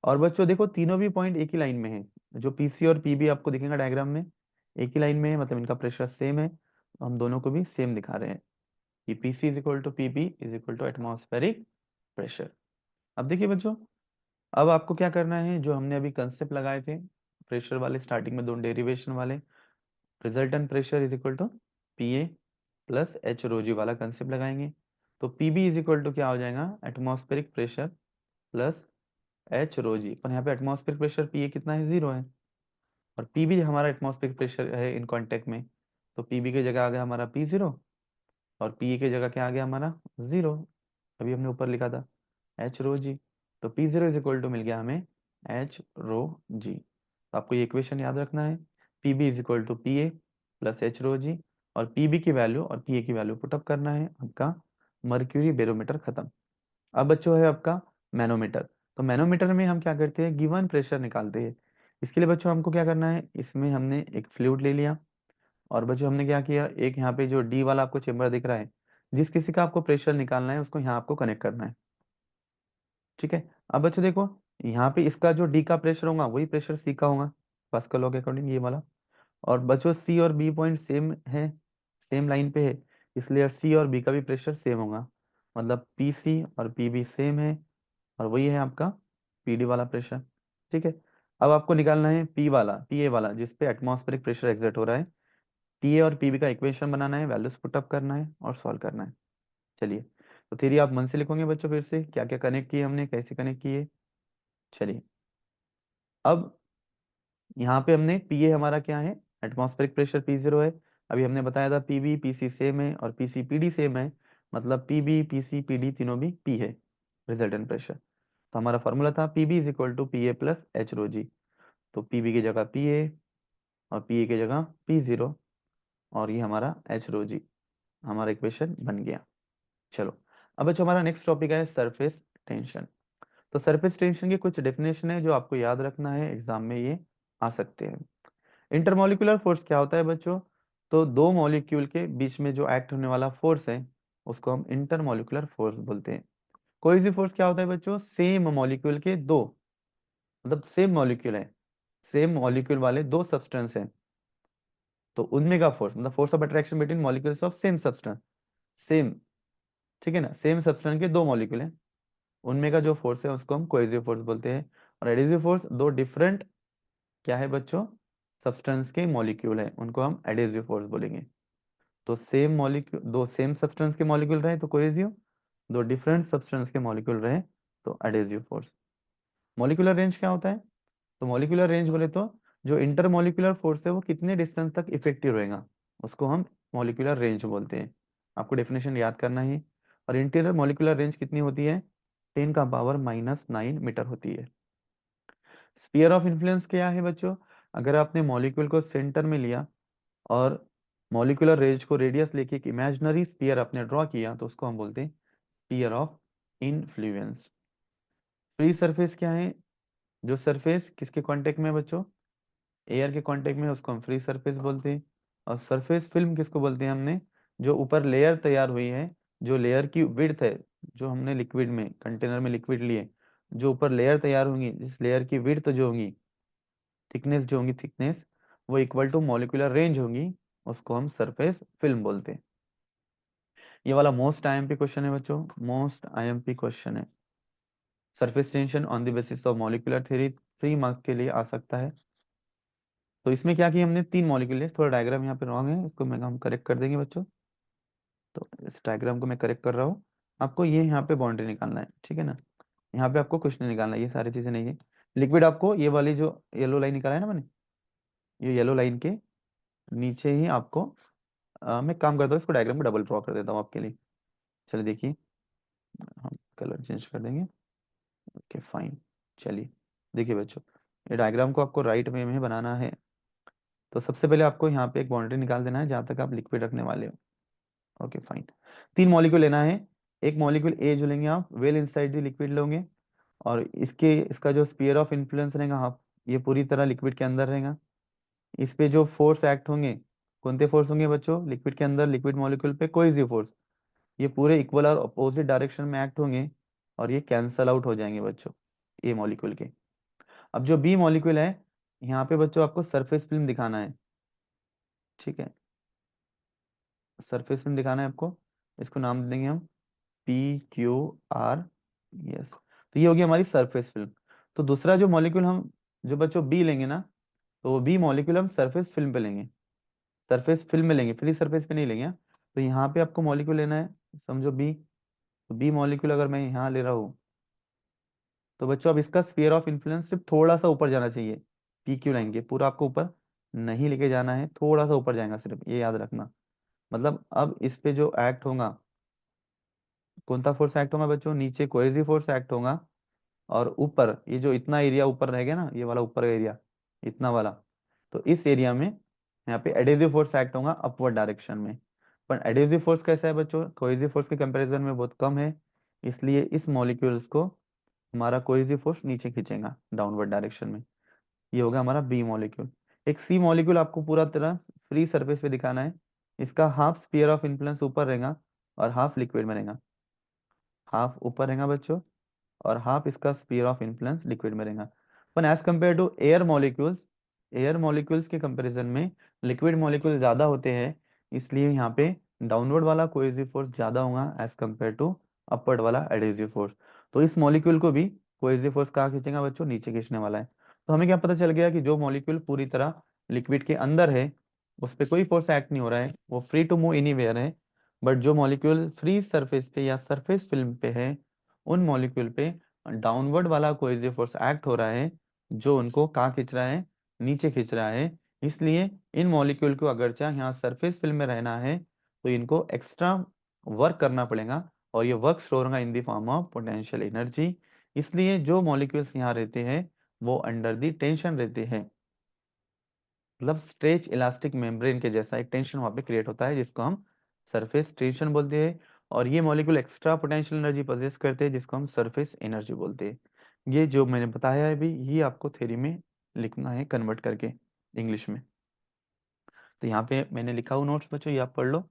और बच्चों देखो, तीनों भी पॉइंट एक ही लाइन में है, जो पीसी और पीबी आपको दिखेगा डायग्राम में, एक ही लाइन में है, मतलब इनका प्रेशर सेम है, तो हम दोनों को भी सेम दिखा रहे हैं कि PC is equal to PB is equal to atmospheric pressure. अब देखिए बच्चों, अब आपको क्या करना है, जो हमने अभी कंसेप्ट लगाए थे प्रेशर वाले स्टार्टिंग में, दोनों डेरिवेशन वाले, resultant pressure is equal to P A plus H rho G वाला कंसेप्ट लगाएंगे। तो P B is equal to क्या हो जाएगा, atmospheric pressure plus H rho G, पर यहाँ पे एटमॉस्फेरिक प्रेशर पी ए कितना है, 0 है, और पी बी हमारा एटमॉस्फेरिक प्रेशर है इन कांटेक्ट में, तो पी बी की जगह आ गया हमारा P0 और पी ए की जगह क्या आ गया हमारा 0। अभी हमने ऊपर लिखा था एच रो जी, तो P0 इज इक्वल टू मिल गया हमें एच रो जी। तो आपको ये इक्वेशन याद रखना है, P B is equal to P A plus H rho G, और पी बी की वैल्यू और पी ए की वैल्यू पुटअप करना है। आपका मर्क्यूरी बैरोमीटर खत्म। अब बच्चों है आपका मैनोमीटर। तो मैनोमीटर में हम क्या करते हैं, गिवन प्रेशर निकालते हैं। इसके लिए बच्चों हमको क्या करना है, इसमें हमने एक फ्लूइड ले लिया, और बच्चों हमने क्या किया, एक यहाँ पे जो डी वाला आपको चेम्बर दिख रहा है, जिस किसी का आपको प्रेशर निकालना है उसको यहाँ आपको कनेक्ट करना है। ठीक है, अब बच्चों देखो, यहाँ पे इसका जो डी का प्रेशर होगा वही प्रेशर सी का होगा, पास्कल लॉ के अकॉर्डिंग ये वाला। और बच्चों सी और बी पॉइंट सेम है, सेम लाइन पे है, इसलिए सी और बी का भी प्रेशर सेम होगा, मतलब पी सी और पी बी सेम है, और वही है आपका पीडी वाला प्रेशर। ठीक है, अब आपको निकालना है पी वाला, पी ए वाला, जिस पे एटमॉस्फेरिक प्रेशर एग्जर्ट हो रहा है। पी ए और पीबी का इक्वेशन बनाना है, वैल्यूज पुटअप करना है और सॉल्व करना है। चलिए, तो थ्योरी आप मन से लिखोगे बच्चों, फिर से क्या क्या कनेक्ट किए हमने, कैसे कनेक्ट किए। चलिए, अब यहाँ पे हमने पी ए हमारा क्या है, एटमॉस्फेरिक प्रेशर P0 है। अभी हमने बताया था पीबी पीसी सेम है और पीसी पीडी सेम है, मतलब पीबी पीसी पीडी तीनों भी पी है, रिजल्टेंट प्रेशर। तो हमारा फॉर्मूला था PB is equal to P A plus H rho G. तो पीबी की जगह पी ए और पी ए की जगह P0, और ये हमारा एच रो जी, हमारा इक्वेशन बन गया। चलो, अब बच्चों हमारा नेक्स्ट टॉपिक है सरफेस टेंशन। तो सरफेस टेंशन की कुछ डेफिनेशन है जो आपको याद रखना है, एग्जाम में ये आ सकते हैं। इंटरमोलिकुलर फोर्स क्या होता है बच्चों, तो दो मॉलिक्यूल के बीच में जो एक्ट होने वाला फोर्स है उसको हम इंटरमोलिकुलर फोर्स बोलते हैं। कोहेसिव फोर्स क्या होता है बच्चों, सेम मॉलिक्यूल के दो, मतलब सेम मॉलिक्यूल है, सेम मॉलिक्यूल वाले दो सब्सटेंस हैं, तो उनमें का फोर्स, मतलब force of attraction between molecules of same substance, same, ठीक है ना, सेम सब्सटेंस के दो मॉलिक्यूल हैं, उनमें का जो फोर्स है उसको हम कोहेसिव फोर्स बोलते हैं। और एडिसिव फोर्स, दो डिफरेंट क्या है बच्चों, सब्सटेंस के मॉलिक्यूल है, उनको हम एडिसिव फोर्स बोलेंगे। तो सेम मॉलिक्यूल, दो सेम सब्सटेंस के मॉलिक्यूल रहे तो कोहेसिव, दो डिफरेंट सब्सटेंस के मॉलिक्यूल रहे तो एडिसिव फोर्स। मॉलिक्यूलर रेंज क्या होता है, तो मॉलिक्यूलर रेंज बोले तो जो इंटरमॉलिक्यूलर फोर्स है वो कितने डिस्टेंस तक इफेक्टिव रहेगा, उसको हम मॉलिक्यूलर रेंज बोलते हैं। आपको डेफिनेशन याद करना है। और इंटीरियर मॉलिक्यूलर रेंज कितनी होती है, 10⁻⁹ मीटर होती है। स्पीयर ऑफ इन्फ्लुएंस क्या है बच्चों, अगर आपने मॉलिक्यूल को सेंटर में लिया और मॉलिक्यूलर रेंज को रेडियस लेके एक इमेजिनरी स्पीयर आपने ड्रॉ किया, तो उसको हम बोलते हैं sphere of influence. Free surface क्या है, जो सरफेस किसके कांटेक्ट में है बच्चों, एयर के कांटेक्ट में है, उसको हम फ्री सरफेस बोलते हैं। और सरफेस फिल्म किसको बोलते हैं हमने, जो ऊपर लेयर तैयार हुई है, जो लेयर की विड्थ है, जो हमने लिक्विड में कंटेनर में लिक्विड लिए, जो ऊपर लेयर तैयार होंगी, जिस लेयर की विड्थ जो होगी, थिकनेस जो होंगी, थिकनेस वो इक्वल टू मॉलिक्यूलर रेंज होगी, उसको हम सरफेस फिल्म बोलते हैं। ये वाला मोस्ट आईएमपी क्वेश्चन है बच्चों, मोस्ट आईएमपी क्वेश्चन है। Surface tension on the basis of molecular theory 3 marks के लिए आ सकता है। तो इसमें क्या किया हमने, 3 मॉलिक्यूल है, थोड़ा डायग्राम यहाँ पे रॉन्ग है, इसको मैं हम करेक्ट कर देंगे बच्चों। तो इस डायग्राम को मैं करेक्ट कर रहा हूँ। आपको ये यहाँ पे बाउंड्री निकालना है, ठीक है ना। यहाँ पे आपको कुछ नहीं निकालना है, ये सारी चीजें नहीं है। लिक्विड आपको ये वाली जो येलो लाइन निकाला है ना मैंने, ये येलो लाइन के नीचे ही आपको मैं काम करता हूँ, इसको डायग्राम को डबल ड्रॉ कर देता हूँ आपके लिए। चलिए देखिए, हम कलर चेंज कर देंगे। Okay fine. चलिए देखिए बच्चों, ये डायग्राम को आपको राइट वे में बनाना है। तो सबसे पहले आपको यहाँ पे एक बाउंड्री निकाल देना है जहाँ तक आप लिक्विड रखने वाले हो। Okay fine. 3 मॉलिक्यूल लेना है। एक मॉलिक्यूल ए जो लेंगे आप, वेल इनसाइड द लिक्विड लोगे, और इसका जो स्पीयर ऑफ इन्फ्लुएंस रहेगा, आप ये पूरी तरह लिक्विड के अंदर रहेगा। इस पे जो फोर्स एक्ट होंगे, कौन से फोर्स होंगे बच्चों, लिक्विड के अंदर लिक्विड मॉलिक्यूल पे कोई फोर्स, ये पूरे इक्वल और अपोजिट डायरेक्शन में एक्ट होंगे, और ये कैंसल आउट हो जाएंगे बच्चों ए मॉलिक्यूल के। अब जो बी मॉलिक्यूल है, यहाँ पे बच्चों आपको सरफेस फिल्म दिखाना है, ठीक है, सरफेस फिल्म दिखाना है आपको। इसको नाम दे देंगे हम PQR। यस, तो ये होगी हमारी सरफेस फिल्म। तो दूसरा जो मॉलिक्यूल हम, जो बच्चों बी लेंगे ना, तो वो बी मॉलिक्यूल हम सरफेस फिल्म पे लेंगे, सरफेस फिल्म में लेंगे, फ्री सरफेस पे नहीं लेंगे, हाँ? तो यहाँ पे आपको मॉलिक्यूल लेना है, समझो बी। तो बी मॉलिक्यूल अगर मैं यहाँ ले रहा हूँ, तो बच्चों अब इसका स्फीयर ऑफ इन्फ्लुएंस सिर्फ थोड़ा सा ऊपर जाना चाहिए। PQ लाइन के पूरा आपको ऊपर नहीं लेके जाना है, थोड़ा सा ऊपर जाएगा सिर्फ, ये याद रखना। मतलब अब इस पे जो एक्ट होगा, कौन सा फोर्स एक्ट होगा बच्चों, नीचे कोएसिव फोर्स एक्ट होगा, और ऊपर ये जो इतना एरिया ऊपर रहेगा ना, ये वाला ऊपर एरिया, इतना वाला, तो इस एरिया में यहाँ पे एडेसिव फोर्स एक्ट होगा अपवर्ड डायरेक्शन में। पर एडेसिव फोर्स कैसा है बच्चों, कोएसिव फोर्स के कंपैरिजन में बहुत कम है, इसलिए इस मॉलिक्यूल्स को हमारा कोएसिव फोर्स नीचे खींचेगा डाउनवर्ड डायरेक्शन में। ये होगा हमारा बी मॉलिक्यूल। एक सी मॉलिक्यूल आपको पूरा तरह फ्री सरफेस पे दिखाना है। इसका हाफ स्पीयर ऑफ इन्फ्लुएंस ऊपर रहेगा, और हाफ लिक्विड में रहेगा, हाफ ऊपर रहेगा बच्चों, और हाफ इसका स्पीयर ऑफ इन्फ्लुएंस लिक्विड में रहेगा। पर as compare to air molecules, air molecules के कंपैरिजन में लिक्विड मॉलिक्यूल ज्यादा होते हैं, इसलिए यहाँ पे डाउनवर्ड वाला कोएसिव फोर्स ज्यादा होगा एज कम्पेयर टू अपवर्ड वाला एडेसिव फोर्स। तो इस मॉलिक्यूल को भी कोएसिव फोर्स कहाँ खींचेगा बच्चों, नीचे खींचने वाला है। तो हमें क्या पता चल गया कि जो मॉलिक्यूल पूरी तरह लिक्विड के अंदर है, उस पर कोई फोर्स एक्ट नहीं हो रहा है, वो फ्री टू मूव एनीवेयर है। बट जो मॉलिक्यूल फ्री सरफेस पे या सरफेस फिल्म पे है, उन मॉलिक्यूल पे डाउनवर्ड वाला कोएसिव फोर्स एक्ट हो रहा है, जो उनको कहाँ खींच रहा है, नीचे खींच रहा है। इसलिए इन मॉलिक्यूल को अगर चाहे यहाँ सरफेस फिल्म में रहना है, तो इनको एक्स्ट्रा वर्क करना पड़ेगा, और ये वर्क स्टोर होगा in the form of potential energy. इसलिए जो मॉलिक्यूल्स यहाँ रहते हैं, वो अंडर द टेंशन रहते हैं, मतलब स्ट्रेच इलास्टिक मेम्ब्रेन के जैसा एक टेंशन वहां पे क्रिएट होता है, जिसको हम सरफेस टेंशन बोलते हैं। और ये molecule extra potential energy possess करते हैं, जिसको हम सरफेस एनर्जी बोलते हैं। ये जो मैंने बताया है अभी, ये आपको थ्योरी में लिखना है कन्वर्ट करके इंग्लिश में। तो यहाँ पे मैंने लिखा हूँ नोट्स बच्चों, ये आप पढ़ लो,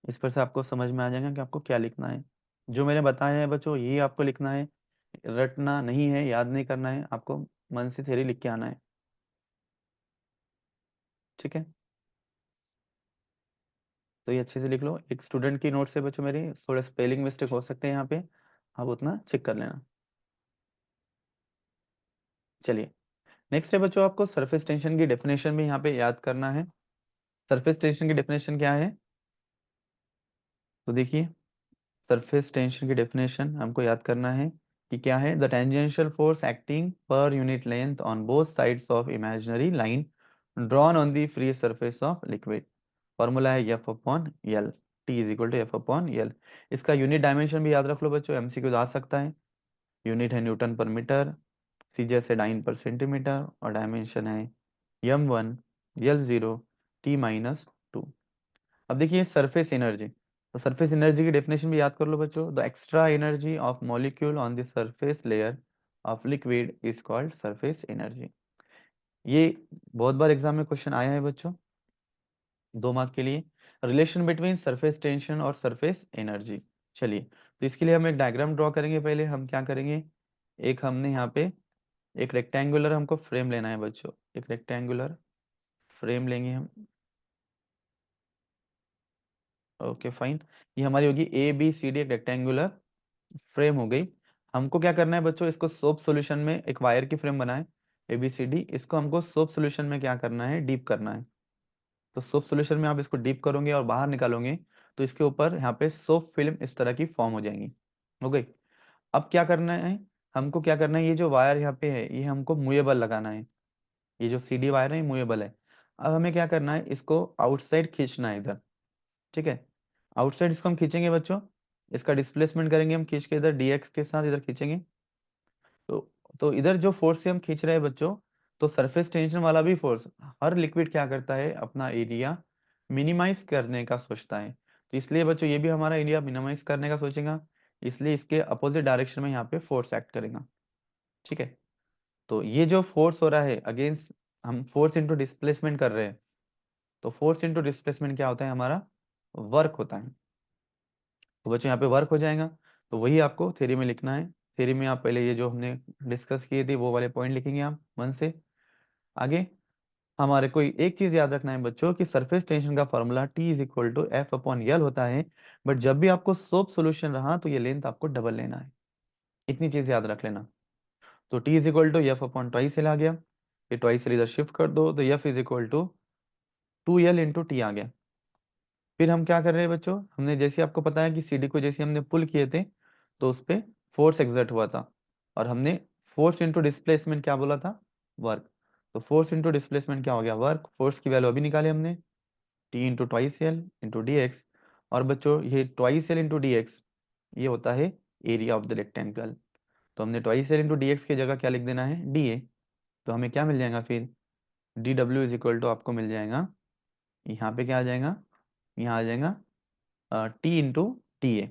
इस पर से आपको समझ में आ जाएगा कि आपको क्या लिखना है। जो मैंने बताया है बच्चों, ये आपको लिखना है, रटना नहीं है, याद नहीं करना है, आपको मन से थ्योरी लिख के आना है, ठीक है। तो ये अच्छे से लिख लो। एक स्टूडेंट की नोट से बच्चों मेरी थोड़े स्पेलिंग मिस्टेक हो सकते हैं यहाँ पे, आप उतना चेक कर लेना। चलिए, नेक्स्ट है बच्चों, आपको सरफेस टेंशन की डेफिनेशन भी यहाँ पे याद करना है। सरफेस टेंशन की डेफिनेशन क्या है, तो देखिए, सरफेस टेंशन की डेफिनेशन हमको याद करना है कि क्या है, the tangential force acting per unit length on both sides of imaginary line drawn on the free surface of liquid. Formula है F upon L, T is equal to F upon L. इसका unit dimension भी याद रख लो बच्चों, MCQ आ सकता है। Unit है Newton पर मीटर, सीजीएस है डाइन पर सेंटीमीटर, और डायमेंशन है M1 L0 T-2। अब देखिए सरफेस एनर्जी, तो सरफेस एनर्जी की डेफिनेशन भी याद कर लो बच्चों, the extra energy of molecule on the surface layer of liquid is called surface energy. ये बहुत बार एग्जाम में क्वेश्चन आया है बच्चों, 2 मार्क के लिए, रिलेशन बिटवीन सरफेस टेंशन और सरफेस एनर्जी। चलिए, तो इसके लिए हम एक डायग्राम ड्रॉ करेंगे। पहले हम क्या करेंगे, एक हमने यहाँ पे एक रेक्टेंगुलर हमको फ्रेम लेना है बच्चों, एक रेक्टेंगुलर फ्रेम लेंगे हम। ओके फाइन, ये हमारी होगी ABCD, एक रेक्टेंगुलर फ्रेम हो गई। हमको क्या करना है बच्चों, इसको सोप सॉल्यूशन में एक वायर की फ्रेम बनाए ABCD, इसको हमको सोप सॉल्यूशन में क्या करना है, डीप करना है। तो सोप सॉल्यूशन में आप इसको डीप करोगे और बाहर निकालोगे तो इसके ऊपर यहाँ पे सोप फिल्म इस तरह की फॉर्म हो जाएंगी। हो गई। अब क्या करना है, हमको क्या करना है, ये जो वायर यहाँ पे है ये हमको मूवेबल लगाना है। ये जो CD वायर है मूवेबल है। अब हमें क्या करना है, इसको आउटसाइड खींचना है इधर। ठीक है, आउटसाइड इसको हम खींचेंगे बच्चों, इसका डिस्प्लेसमेंट करेंगे हम खींच के इधर DX के साथ इधर खींचेंगे। तो तो इधर जो फोर्स से हम खींच रहे हैं बच्चों, तो सरफेस टेंशन वाला भी फोर्स, हर लिक्विड क्या करता है, अपना एरिया मिनिमाइज करने का सोचता है। तो इसलिए बच्चों ये भी हमारा एरिया मिनिमाइज करने का सोचेगा, इसलिए इसके अपोजिट डायरेक्शन में यहाँ पे फोर्स एक्ट करेगा। ठीक है, तो ये जो फोर्स हो रहा है अगेंस्ट, हम फोर्स इंटू डिस्प्लेसमेंट कर रहे हैं, तो फोर्स इंटू डिस्प्लेसमेंट क्या होता है, हमारा वर्क होता है। तो बच्चों यहाँ पे वर्क हो जाएगा, तो वही आपको थ्योरी में लिखना है। थ्योरी में आप पहले ये जो हमने डिस्कस किए थे वो वाले पॉइंट लिखेंगे आप मन से। आगे हमारे को एक चीज याद रखना है बच्चों कि सरफेस टेंशन का फॉर्मूला T=F/L होता है, बट जब भी आपको सोप सॉल्यूशन रहा तो ये लेंथ आपको डबल लेना है, इतनी चीज याद रख लेना। तो T=F/2L आ गया, फिर ट्वाइस इधर शिफ्ट कर दो तो F=2L/T आ गया। फिर हम क्या कर रहे हैं बच्चों, हमने जैसे आपको पता है कि CD को जैसे हमने पुल किए थे तो उस पे फोर्स एक्सर्ट हुआ था, और हमने फोर्स इंटू डिस्प्लेसमेंट क्या बोला था, वर्क। तो फोर्स इंटू डिस्प्लेसमेंट क्या हो गया, वर्क। फोर्स की वैल्यू अभी निकाले हमने, T × 2L × dx। और बच्चों ये 2L × dx ये होता है एरिया ऑफ द रेक्टेंगल। तो हमने 2L × dx की जगह क्या लिख देना है, dA। तो हमें क्या मिल जाएगा फिर, DW आपको मिल जाएगा, यहाँ पे क्या आ जाएगा, यहाँ आ जाएगा T × TA।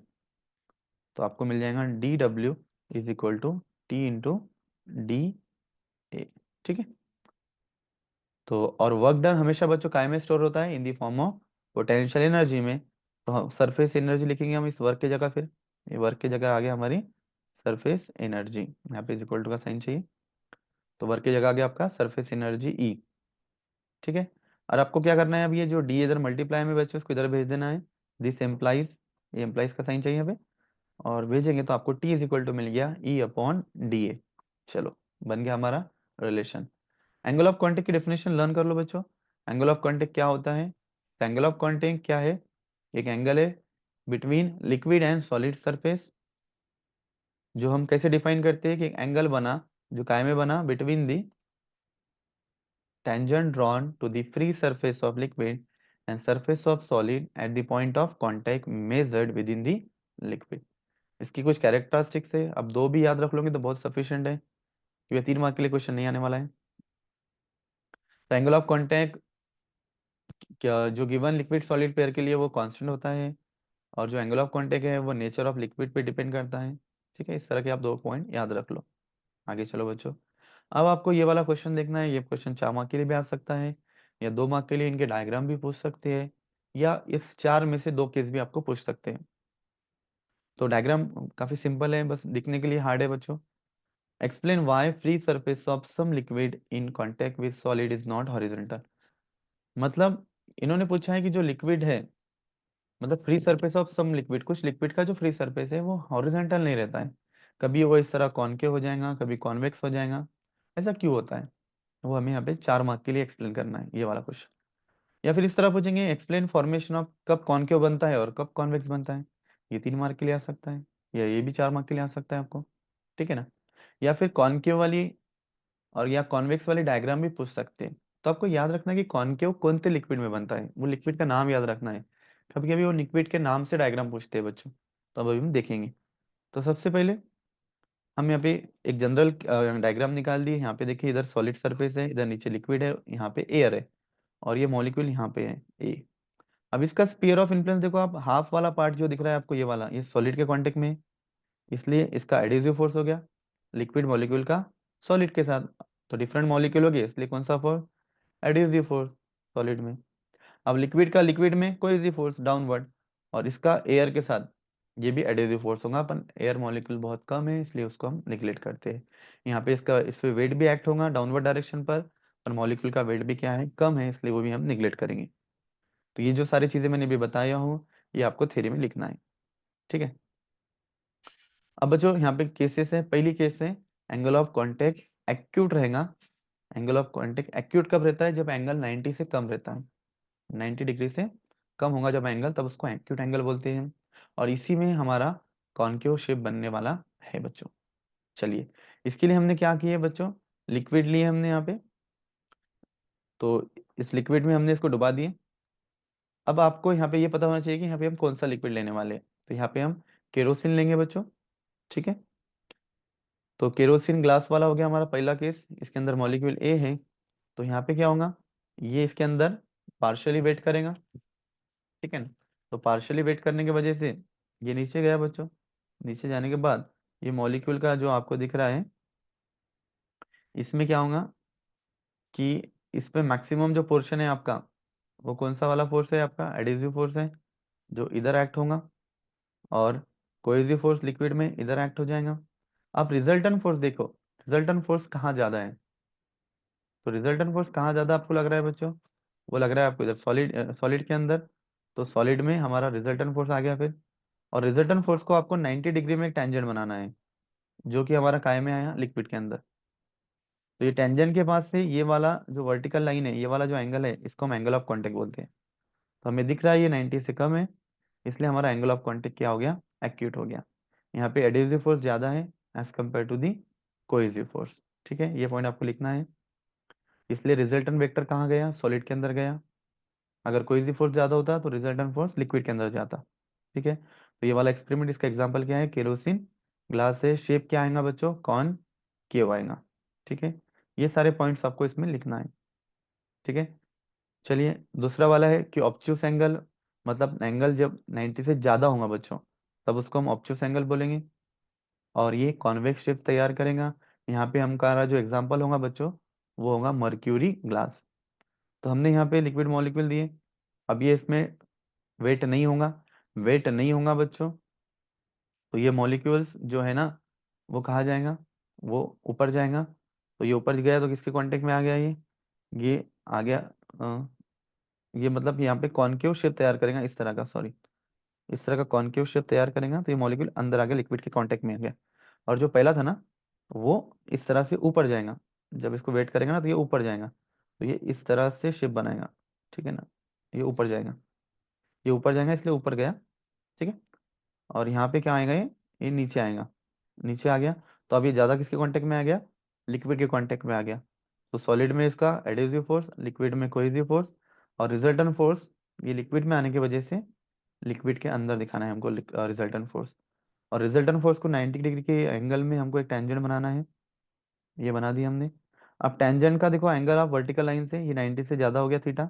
तो आपको मिल जाएगा DW = T × dA। ठीक है, तो और वर्क डन हमेशा बच्चों काय में स्टोर होता है, in the form of potential energy में। तो सरफेस एनर्जी लिखेंगे हम इस वर्क की जगह, फिर ये वर्क की जगह आ गया हमारी सरफेस एनर्जी, यहाँ पे इक्वल टू का साइन चाहिए, तो वर्क की जगह आ गया आपका सरफेस एनर्जी E। ठीक है, और आपको क्या करना है, अब ये जो D इधर मल्टीप्लाई में बच्चों इसको इधर भेज देना है, दिस एम्प्लाइज, ये एम्प्लाइज का साइन चाहिए यहाँ पे, और भेजेंगे तो आपको T मिल गया E/dA। चलो, बन गया हमारा रिलेशन। एंगल ऑफ कांटेक्ट की डेफिनेशन लर्न कर लो बच्चों। एंगल ऑफ कांटेक्ट क्या होता है, एंगल ऑफ कांटेक्ट क्या है, एक एंगल है between liquid and solid surface, जो हम कैसे डिफाइन करते हैं कि एक एंगल बना जो काय में बना between the tangent drawn to the free surface of liquid and surface of solid at the point of contact measured within the liquid। इसकी कुछ कैरेक्टरिस्टिक्स है, अब दो भी याद रख लोगे तो बहुत सफिशिएंट है, क्योंकि 3 मार्क के लिए क्वेश्चन नहीं आने वाला है। तो एंगल ऑफ कांटेक्ट क्या, जो गिवन लिक्विड सॉलिड पेयर के लिए वो कांस्टेंट होता है, और जो एंगल ऑफ कांटेक्ट है वो नेचर ऑफ लिक्विड पे डिपेंड करता है। ठीक है, इस तरह के आप 2 पॉइंट याद रख लो। आगे चलो बच्चों, अब आपको ये वाला क्वेश्चन देखना है, ये क्वेश्चन 4 मार्क के लिए भी आ सकता है, या 2 मार्क के लिए इनके डायग्राम भी पूछ सकते हैं, या इस 4 में से 2 केस भी आपको पूछ सकते हैं। तो डायग्राम काफी सिंपल है, बस दिखने के लिए हार्ड है बच्चों। Explain why free surface of some liquid in contact with solid is not horizontal. मतलब इन्होंने पूछा है कि जो लिक्विड है, मतलब free surface of some liquid, कुछ लिक्विड का जो फ्री सरफेस है वो हॉरिजॉन्टल नहीं रहता है, कभी वो इस तरह कॉनकेव हो जाएगा, कभी कॉन्वेक्स हो जाएगा, ऐसा क्यों होता है, वो हमें यहाँ पे 4 मार्क के लिए एक्सप्लेन करना है ये वाला क्वेश्चन। या फिर इस तरह पूछेंगे, एक्सप्लेन फॉर्मेशन ऑफ कब कॉनकेव बनता है और कब कॉन्वेक्स बनता है, ये 3 मार्क के लिए आ सकता है, या ये भी 4 मार्क के लिए आ सकता है आपको। ठीक है ना, या फिर कॉनकेव वाली और या कॉन्वेक्स वाली डायग्राम भी पूछ सकते हैं। तो आपको याद रखना है कि कॉनकेव कौन से लिक्विड में बनता है, वो लिक्विड का नाम याद रखना है, कभी कभी वो लिक्विड के नाम से डायग्राम पूछते हैं बच्चों, तो अब अभी हम देखेंगे। तो सबसे पहले हम यहाँ पे एक जनरल डायग्राम निकाल दिए, यहाँ पे देखिए इधर सॉलिड सरफेस है, इधर नीचे लिक्विड है, यहाँ पे एयर है, और ये मॉलिक्यूल यहाँ पे है ए। अब इसका स्पीयर ऑफ इन्फ्लुएंस देखो आप, हाफ वाला पार्ट जो दिख रहा है आपको ये वाला, ये सॉलिड के कांटेक्ट में है, इसलिए इसका एडिसिव फोर्स हो गया लिक्विड मॉलिक्यूल का सॉलिड के साथ। तो डिफरेंट मॉलिक्यूल हो गए इसलिए कौन सा फोर्स, एडिसिव फोर्स सॉलिड में। अब लिक्विड का लिक्विड में कोहेसिव फोर्स डाउनवर्ड, और इसका एयर के साथ ये भी एडिसिव फोर्स होगा, अपन एयर मॉलिक्यूल बहुत कम है इसलिए उसको हम निगलेक्ट करते हैं। यहाँ पे इसका इस पे वेट भी एक्ट होगा डाउनवर्ड डायरेक्शन पर, और मॉलिक्यूल का वेट भी क्या है, कम है, इसलिए वो भी हम निगलेक्ट करेंगे। तो ये जो सारी चीजें मैंने भी बताया हूँ ये आपको थ्योरी में लिखना है। ठीक है, अब बच्चों यहाँ पे केसेस है, पहली केस है एंगल ऑफ कांटेक्ट एक्यूट रहेगा। एंगल ऑफ कांटेक्ट एक्यूट कब रहता है? जब एंगल 90 से कम रहता है, 90 डिग्री से कम होगा जब एंगल, तब उसको एक्यूट एंगल बोलते हैं। और इसी में हमारा कॉनकेव शेप बनने वाला है बच्चों। चलिए, इसके लिए हमने क्या किया बच्चों, लिक्विड लिए हमने यहाँ पे, तो इस लिक्विड में हमने इसको डुबा दिए। अब आपको यहाँ पे ये पता होना चाहिए कि यहाँ पे हम कौन सा लिक्विड लेने वाले हैं। तो यहाँ पे हम केरोसिन लेंगे बच्चों, ठीक है। तो केरोसिन ग्लास वाला हो गया हमारा पहला केस, इसके अंदर मॉलिक्यूल ए है। तो यहाँ पे क्या होगा, ये इसके अंदर पार्शियली वेट करेगा, ठीक है ना। तो पार्शियली वेट करने की वजह से ये नीचे गया बच्चों। नीचे जाने के बाद ये मॉलिक्यूल का जो आपको दिख रहा है, इसमें क्या होगा कि इसमें मैक्सिमम जो पोर्शन है आपका, वो कौन सा वाला फोर्स है आपका, एडिसिव फोर्स है, जो इधर एक्ट होगा। और कोहेसिव फोर्स लिक्विड में इधर एक्ट हो जाएगा। अब रिजल्टेंट फोर्स देखो, रिजल्टेंट फोर्स कहाँ ज्यादा है। तो रिजल्टेंट फोर्स कहाँ ज्यादा आपको लग रहा है बच्चों, वो लग रहा है आपको इधर सॉलिड, सॉलिड के अंदर। तो सॉलिड में हमारा रिजल्टेंट फोर्स आ गया फिर। और रिजल्टेंट फोर्स को आपको 90 डिग्री में एक टेंजेंट बनाना है, जो कि हमारा काय में आया, लिक्विड के अंदर। तो ये टेंजेंट के पास से ये वाला जो वर्टिकल लाइन है, ये वाला जो एंगल है, इसको हम एंगल ऑफ कांटेक्ट बोलते हैं। तो हमें दिख रहा है ये 90 से कम है, इसलिए हमारा एंगल ऑफ कांटेक्ट क्या हो गया, एक्यूट हो गया। यहाँ पे एडिसिव फोर्स ज्यादा है as compare to the cohesive force, ठीक है। ये पॉइंट आपको लिखना है। इसलिए रिजल्टेंट वेक्टर कहाँ गया, सॉलिड के अंदर गया। अगर कोहेसिव फोर्स ज्यादा होता तो रिजल्टेंट फोर्स लिक्विड के अंदर जाता, ठीक है। तो ये वाला एक्सपेरिमेंट, इसका एग्जांपल क्या है, केरोसिन ग्लास है, शेप क्या आएगा बच्चों, कॉन केव आएगा, ठीक है। ये सारे पॉइंट्स आपको इसमें लिखना है, ठीक है। चलिए, दूसरा वाला है कि ऑब्ट्यूस एंगल, मतलब एंगल जब 90 से ज्यादा होगा बच्चों, तब उसको हम ऑब्ट्यूस एंगल बोलेंगे। और ये कॉन्वेक्स शेप तैयार करेगा। यहाँ पे हमारा जो एग्जांपल होगा बच्चों, वो होगा मर्क्यूरी ग्लास। तो हमने यहाँ पे लिक्विड मॉलिक्यूल दिए। अब ये इसमें वेट नहीं होगा, वेट नहीं होगा बच्चों, तो ये मॉलिक्यूल्स जो है ना, वो कहाँ जाएगा, वो ऊपर जाएगा। तो ये ऊपर गया तो किसके कांटेक्ट में आ गया, ये आ गया, ये मतलब यहाँ पे कॉनकेव शेप तैयार करेगा इस तरह का, सॉरी, इस तरह का कॉनकेव शेप तैयार करेगा। तो ये मॉलिक्यूल अंदर आ गया, लिक्विड के कांटेक्ट में आ गया। और जो पहला था ना, वो इस तरह से ऊपर जाएगा। जब इसको वेट करेगा ना, तो ये ऊपर जाएगा, तो ये इस तरह से शेप बनाएगा, ठीक है ना। ये ऊपर जाएगा, ये ऊपर जाएगा, इसलिए ऊपर गया, ठीक है। और यहाँ पे क्या आएगा, ये नीचे आएगा, नीचे आ गया। तो अब ये ज्यादा किसके कांटेक्ट में आ गया, लिक्विड के कांटेक्ट में आ गया। तो सॉलिड में इसका एडिसिव फोर्स, लिक्विड में कोहेसिव फोर्स। और रिजल्टेंट फोर्स, ये लिक्विड में आने की वजह से लिक्विड के अंदर दिखाना है हमको रिजल्टेंट फोर्स। और रिजल्टेंट फोर्स को 90 डिग्री के एंगल में हमको एक टेंजेंट बनाना है, ये बना दिया हमने। अब टेंजेंट का देखो एंगल ऑफ वर्टिकल लाइन से ये 90 से ज्यादा हो गया थीटा,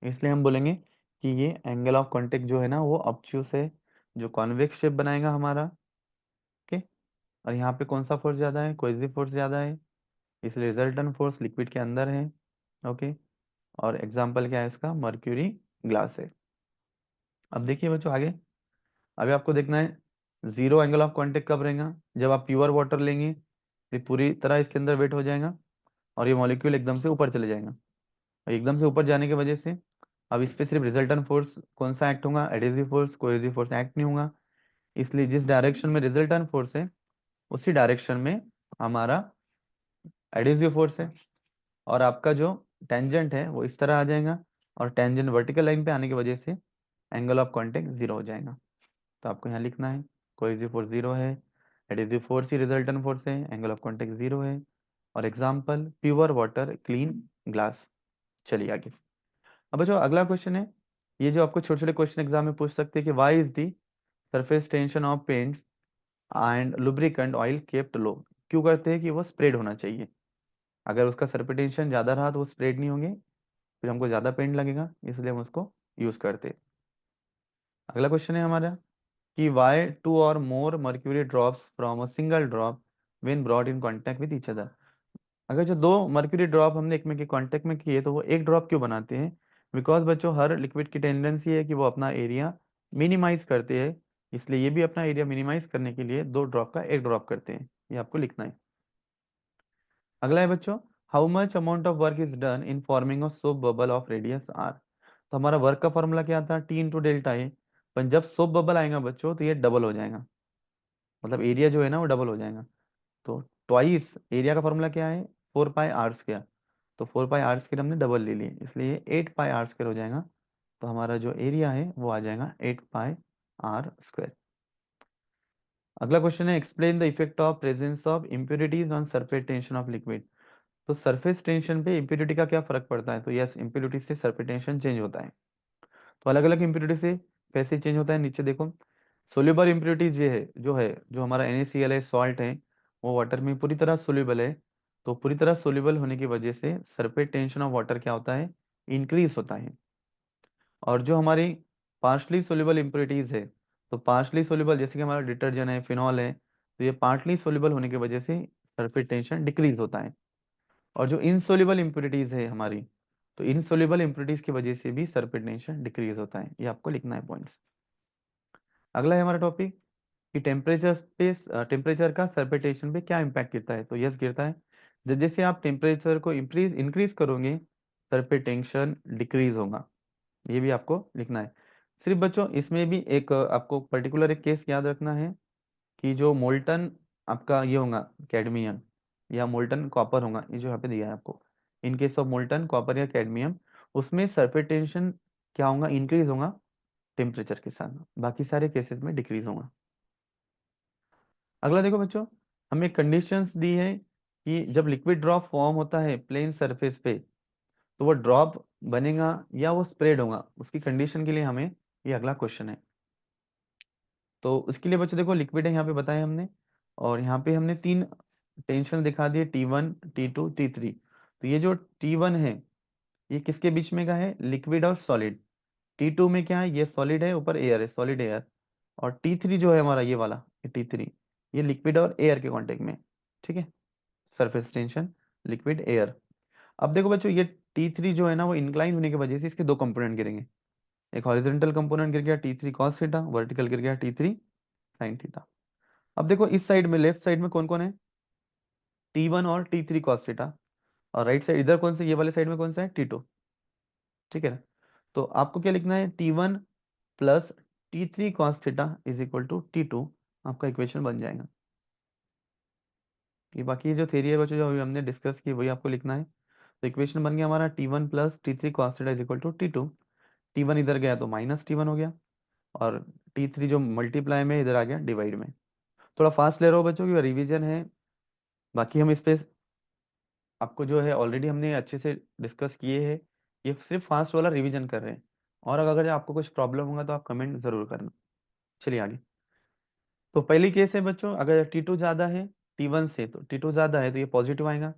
इसलिए हम बोलेंगे कि ये एंगल ऑफ कांटेक्ट जो है ना, वो ऑब्ट्यूस है, जो कॉन्वेक्स शेप बनाएगा हमारा, ओके। और यहाँ पे कौन सा फोर्स ज्यादा है, कोहेसिव फोर्स ज्यादा है, इसलिए रिजल्टेंट फोर्स लिक्विड के अंदर है, ओके। और एग्जाम्पल क्या है इसका, मर्क्यूरी ग्लास है। अब देखिए बच्चों आगे, अभी आपको देखना है जीरो एंगल ऑफ कांटेक्ट कब रहेगा, जब आप प्योर वाटर लेंगे तो पूरी तरह इसके अंदर वेट हो जाएगा, और ये मॉलिक्यूल एकदम से ऊपर चले जाएगा। और एकदम से ऊपर जाने की वजह से अब इस पे सिर्फ रिजल्टेंट फोर्स कौन सा एक्ट होगा, adhesive force, cohesive force act नहीं होगा। इसलिए जिस डायरेक्शन में रिजल्टेंट फोर्स है, उसी डायरेक्शन में हमारा एडिसिव फोर्स है। और आपका जो टेंजेंट है वो इस तरह आ जाएगा, और टेंजेंट वर्टिकल लाइन पे आने की वजह से एंगल ऑफ कांटेक्ट जीरो हो जाएगा। तो आपको यहाँ लिखना है, कोहेसिव फोर्स जीरो है, एडिसिव फोर्स ही रिजल्टेंट फोर्स है, एंगल ऑफ कांटेक्ट जीरो है। और example pure water, clean glass. चलिए आगे। अब बच्चों अगला क्वेश्चन है, ये जो आपको छोटे छोटे क्वेश्चन एग्जाम में पूछ सकते हैं कि why is the surface tension of paints and lubricant oil kept low. क्यों करते हैं कि वो स्प्रेड होना चाहिए, अगर उसका सरफेस टेंशन ज्यादा रहा तो वो स्प्रेड नहीं होंगे, फिर हमको ज्यादा पेंट लगेगा, इसलिए हम उसको यूज करते हैं। अगला क्वेश्चन है हमारा कि वाई टू और more mercury drops from a single drop when brought in contact with each other. अगर जो दो मर्क्यूरी ड्रॉप हमने एक में के कांटेक्ट में किए, तो वो एक ड्रॉप क्यों बनाते हैं, बिकॉज बच्चों हर लिक्विड की टेंडेंसी है कि वो अपना एरिया मिनिमाइज करते हैं, इसलिए ये भी अपना एरिया मिनिमाइज करने के लिए दो ड्रॉप का एक ड्रॉप करते हैं, ये आपको लिखना है। अगला है बच्चों, how much amount of work is done in forming of soap bubble of radius R. तो हमारा वर्क का फॉर्मूला क्या था, टी इंटू डेल्टा ए। पर जब सोप बबल आएगा बच्चों, तो ये डबल हो जाएगा, मतलब एरिया जो है ना वो डबल हो जाएगा। तो ट्वाइस एरिया का फॉर्मूला क्या है, 4 पाई r स्क्वायर। तो 4 पाई r स्क्वायर हमने डबल ले लिए, इसलिए 8 पाई r स्क्वायर हो जाएगा। तो हमारा जो एरिया है वो आ जाएगा 8 पाई r स्क्वायर। अगला क्वेश्चन है, explain the effect of presence of impurities on surface tension of liquid. तो सरफेस टेंशन पे इम्प्योरिटी का क्या फर्क पड़ता है, तो यस, इम्प्योरिटी से सरफेस टेंशन चेंज होता है। तो अलग अलग इम्प्योरिटी से कैसे चेंज होता है, नीचे देखो। सोल्यूबल इम्प्योरिटीज ये है जो हमारा NaCl है, सॉल्ट है, वो वाटर में पूरी तरह सोल्यूबल है। तो पूरी तरह सोल्यूबल होने की वजह से सरफेस टेंशन ऑफ वाटर क्या होता है, इंक्रीज होता है। और जो हमारी पार्शली सोल्यूबल इम्प्योरिटीज है, तो पार्शली सोल्यूबल जैसे कि हमारा डिटर्जेंट है, फिनॉल है, तो ये पार्टली सोल्यूबल होने की वजह से सरफेस टेंशन डिक्रीज होता है। और जो इनसोल्यूबल इम्प्योरिटीज है हमारी, तो इनसोल्यूबल इम्प्योरिटीज की वजह से भी सरफेस टेंशन डिक्रीज होता है। ये आपको लिखना है पॉइंट्स। अगला है हमारा टॉपिक कि टेम्परेचर का सरफेस टेंशन पे क्या इम्पैक्ट गिरता है, तो यस गिरता है। जैसे आप टेम्परेचर को इंक्रीज करोगे, सरफेस टेंशन डिक्रीज होगा। ये भी आपको लिखना है। सिर्फ बच्चों इसमें भी एक आपको पर्टिकुलर एक केस याद रखना है कि जो मोल्टन आपका ये होगा कैडमियम या मोल्टन कॉपर होगा, ये जो यहाँ पे दिया है आपको, in case of molten copper या कैडमियम, उसमें सरफेस टेंशन क्या होगा, इंक्रीज होगा टेम्परेचर के साथ, बाकी सारे केसेस में डिक्रीज होगा। अगला देखो बच्चों, हमें कंडीशंस दी है कि जब लिक्विड ड्रॉप फॉर्म होता है प्लेन सरफेस पे, तो वो ड्रॉप बनेगा या वो स्प्रेड होगा, उसकी कंडीशन के लिए हमें ये अगला क्वेश्चन है। तो उसके लिए बच्चों देखो, लिक्विड है यहाँ पे बताया हमने, और यहाँ पे हमने 3 टेंशन दिखा दिए, T1 T2 T3। तो ये जो T1 है ये किसके बीच में का है, लिक्विड और सॉलिड। T2 में क्या है, ये सॉलिड है, ऊपर एयर है, सॉलिड एयर। और T3 जो है हमारा ये वाला, ये T3, ये लिक्विड और एयर के कांटेक्ट में। ठीक है, सरफेस टेंशन लिक्विड एयर। अब देखो बच्चों, ये T3 जो है ना वो इंक्लाइन होने की वजह से इसके 2 कंपोनेंट गिरेंगे। एक हॉरिजॉन्टल कंपोनेंट गिर गया T3 cos थीटा, वर्टिकल गिर गया T3 sin थीटा। अब देखो इस साइड में, लेफ्ट साइड में कौन कौन है, T1 और T3 cos थीटा, और राइट साइड इधर कौन से, ये वाले साइड में कौन सा है, T2। ठीक है ना। तो आपको क्या लिखना है, T1 plus T3 cos theta is equal to T2, आपका इक्वेशन बन जाएगा। ये बाकी जो थ्योरी है बच्चों, जो अभी हमने डिस्कस की वही आपको लिखना है। तो इक्वेशन बन गया हमारा T1 plus T3 cos theta is equal to T2। T1 इधर गया तो माइनस T1 हो गया, और T3 जो मल्टीप्लाई में इधर आ गया डिवाइड में। थोड़ा फास्ट ले रहा हूँ बच्चों की रिवीजन है, बाकी हम इस पे आपको जो है ऑलरेडी हमने अच्छे से डिस्कस किए हैं। ये सिर्फ फास्ट वाला रिवीजन कर रहे हैं, और अगर आपको कुछ प्रॉब्लम होगा तो आप कमेंट जरूर करना। चलिए आगे। तो पहली केस है बच्चों, अगर T2 ज्यादा है T1 से, तो T2 ज्यादा है तो ये पॉजिटिव आएगा।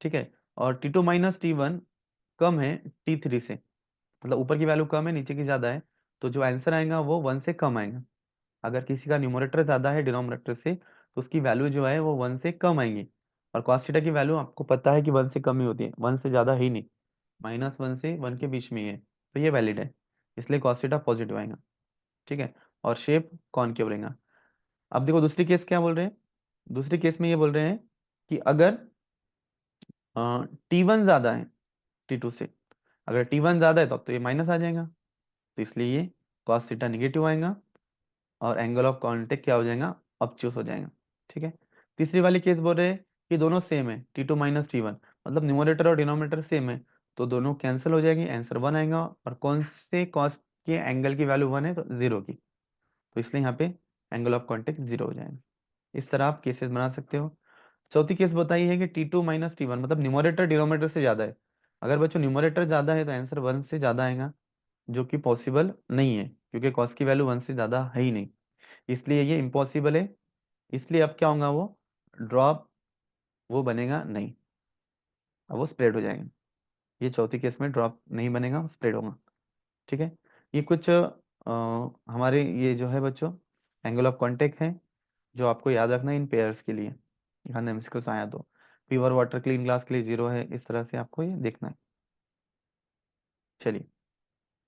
ठीक है, और T2 माइनस T1 कम है T3 से, मतलब ऊपर की वैल्यू कम है नीचे की ज्यादा है, तो जो आंसर आएगा वो 1 से कम आएगा। अगर किसी का न्यूमरेटर ज्यादा है डिनोमिनेटर से, तो उसकी वैल्यू जो है वो 1 से कम आएंगी। और cos थीटा की वैल्यू आपको पता है कि 1 से कम ही होती है, 1 से ज्यादा ही नहीं, -1 से 1 के बीच में ही है, तो ये वैलिड है, इसलिए cos थीटा पॉजिटिव आएगा। ठीक है, और शेप कॉनकेव रहेगा। अब देखो दूसरी केस क्या बोल रहे हैं, दूसरी केस में ये बोल रहे हैं कि अगर T1 ज्यादा है T2 से, अगर T1 ज्यादा है तो अब तो ये माइनस आ जाएगा, तो इसलिए ये cos थीटा निगेटिव आएगा, और एंगल ऑफ कांटेक्ट क्या हो जाएगा, ऑब्ट्यूस हो जाएगा। ठीक है, तीसरी वाली केस बोल रहे हैं कि दोनों सेम है, T2 माइनस T1, मतलब न्यूमरेटर और डिनोमिनेटर सेम है, तो दोनों कैंसिल हो जाएंगे, आंसर 1 आएगा। और कौन से कॉस के एंगल की वैल्यू 1 है, तो 0 की, तो इसलिए यहाँ पे एंगल ऑफ कांटेक्ट 0 हो जाएगा। इस तरह आप केसेस बना सकते हो। चौथी केस बताई है कि T2 माइनस T1, मतलब न्यूमरेटर डिनोमिनेटर से ज्यादा है। अगर बच्चों न्यूमरेटर ज्यादा है तो आंसर 1 से ज्यादा आएगा, जो कि पॉसिबल नहीं है, क्योंकि कॉस की वैल्यू 1 से ज्यादा है ही नहीं, इसलिए ये इम्पॉसिबल है। इसलिए अब क्या होगा, वो ड्रॉप वो बनेगा नहीं, अब वो स्प्रेड हो जाएगा। ये चौथी केस में ड्रॉप नहीं बनेगा, स्प्रेड होगा। ठीक है, ये कुछ हमारे ये जो है बच्चों एंगल ऑफ कांटेक्ट है, जो आपको याद रखना है इन पेयर्स के लिए, ध्यान में कुछ आया तो। प्योर वाटर क्लीन ग्लास के लिए 0 है, इस तरह से आपको ये देखना है। चलिए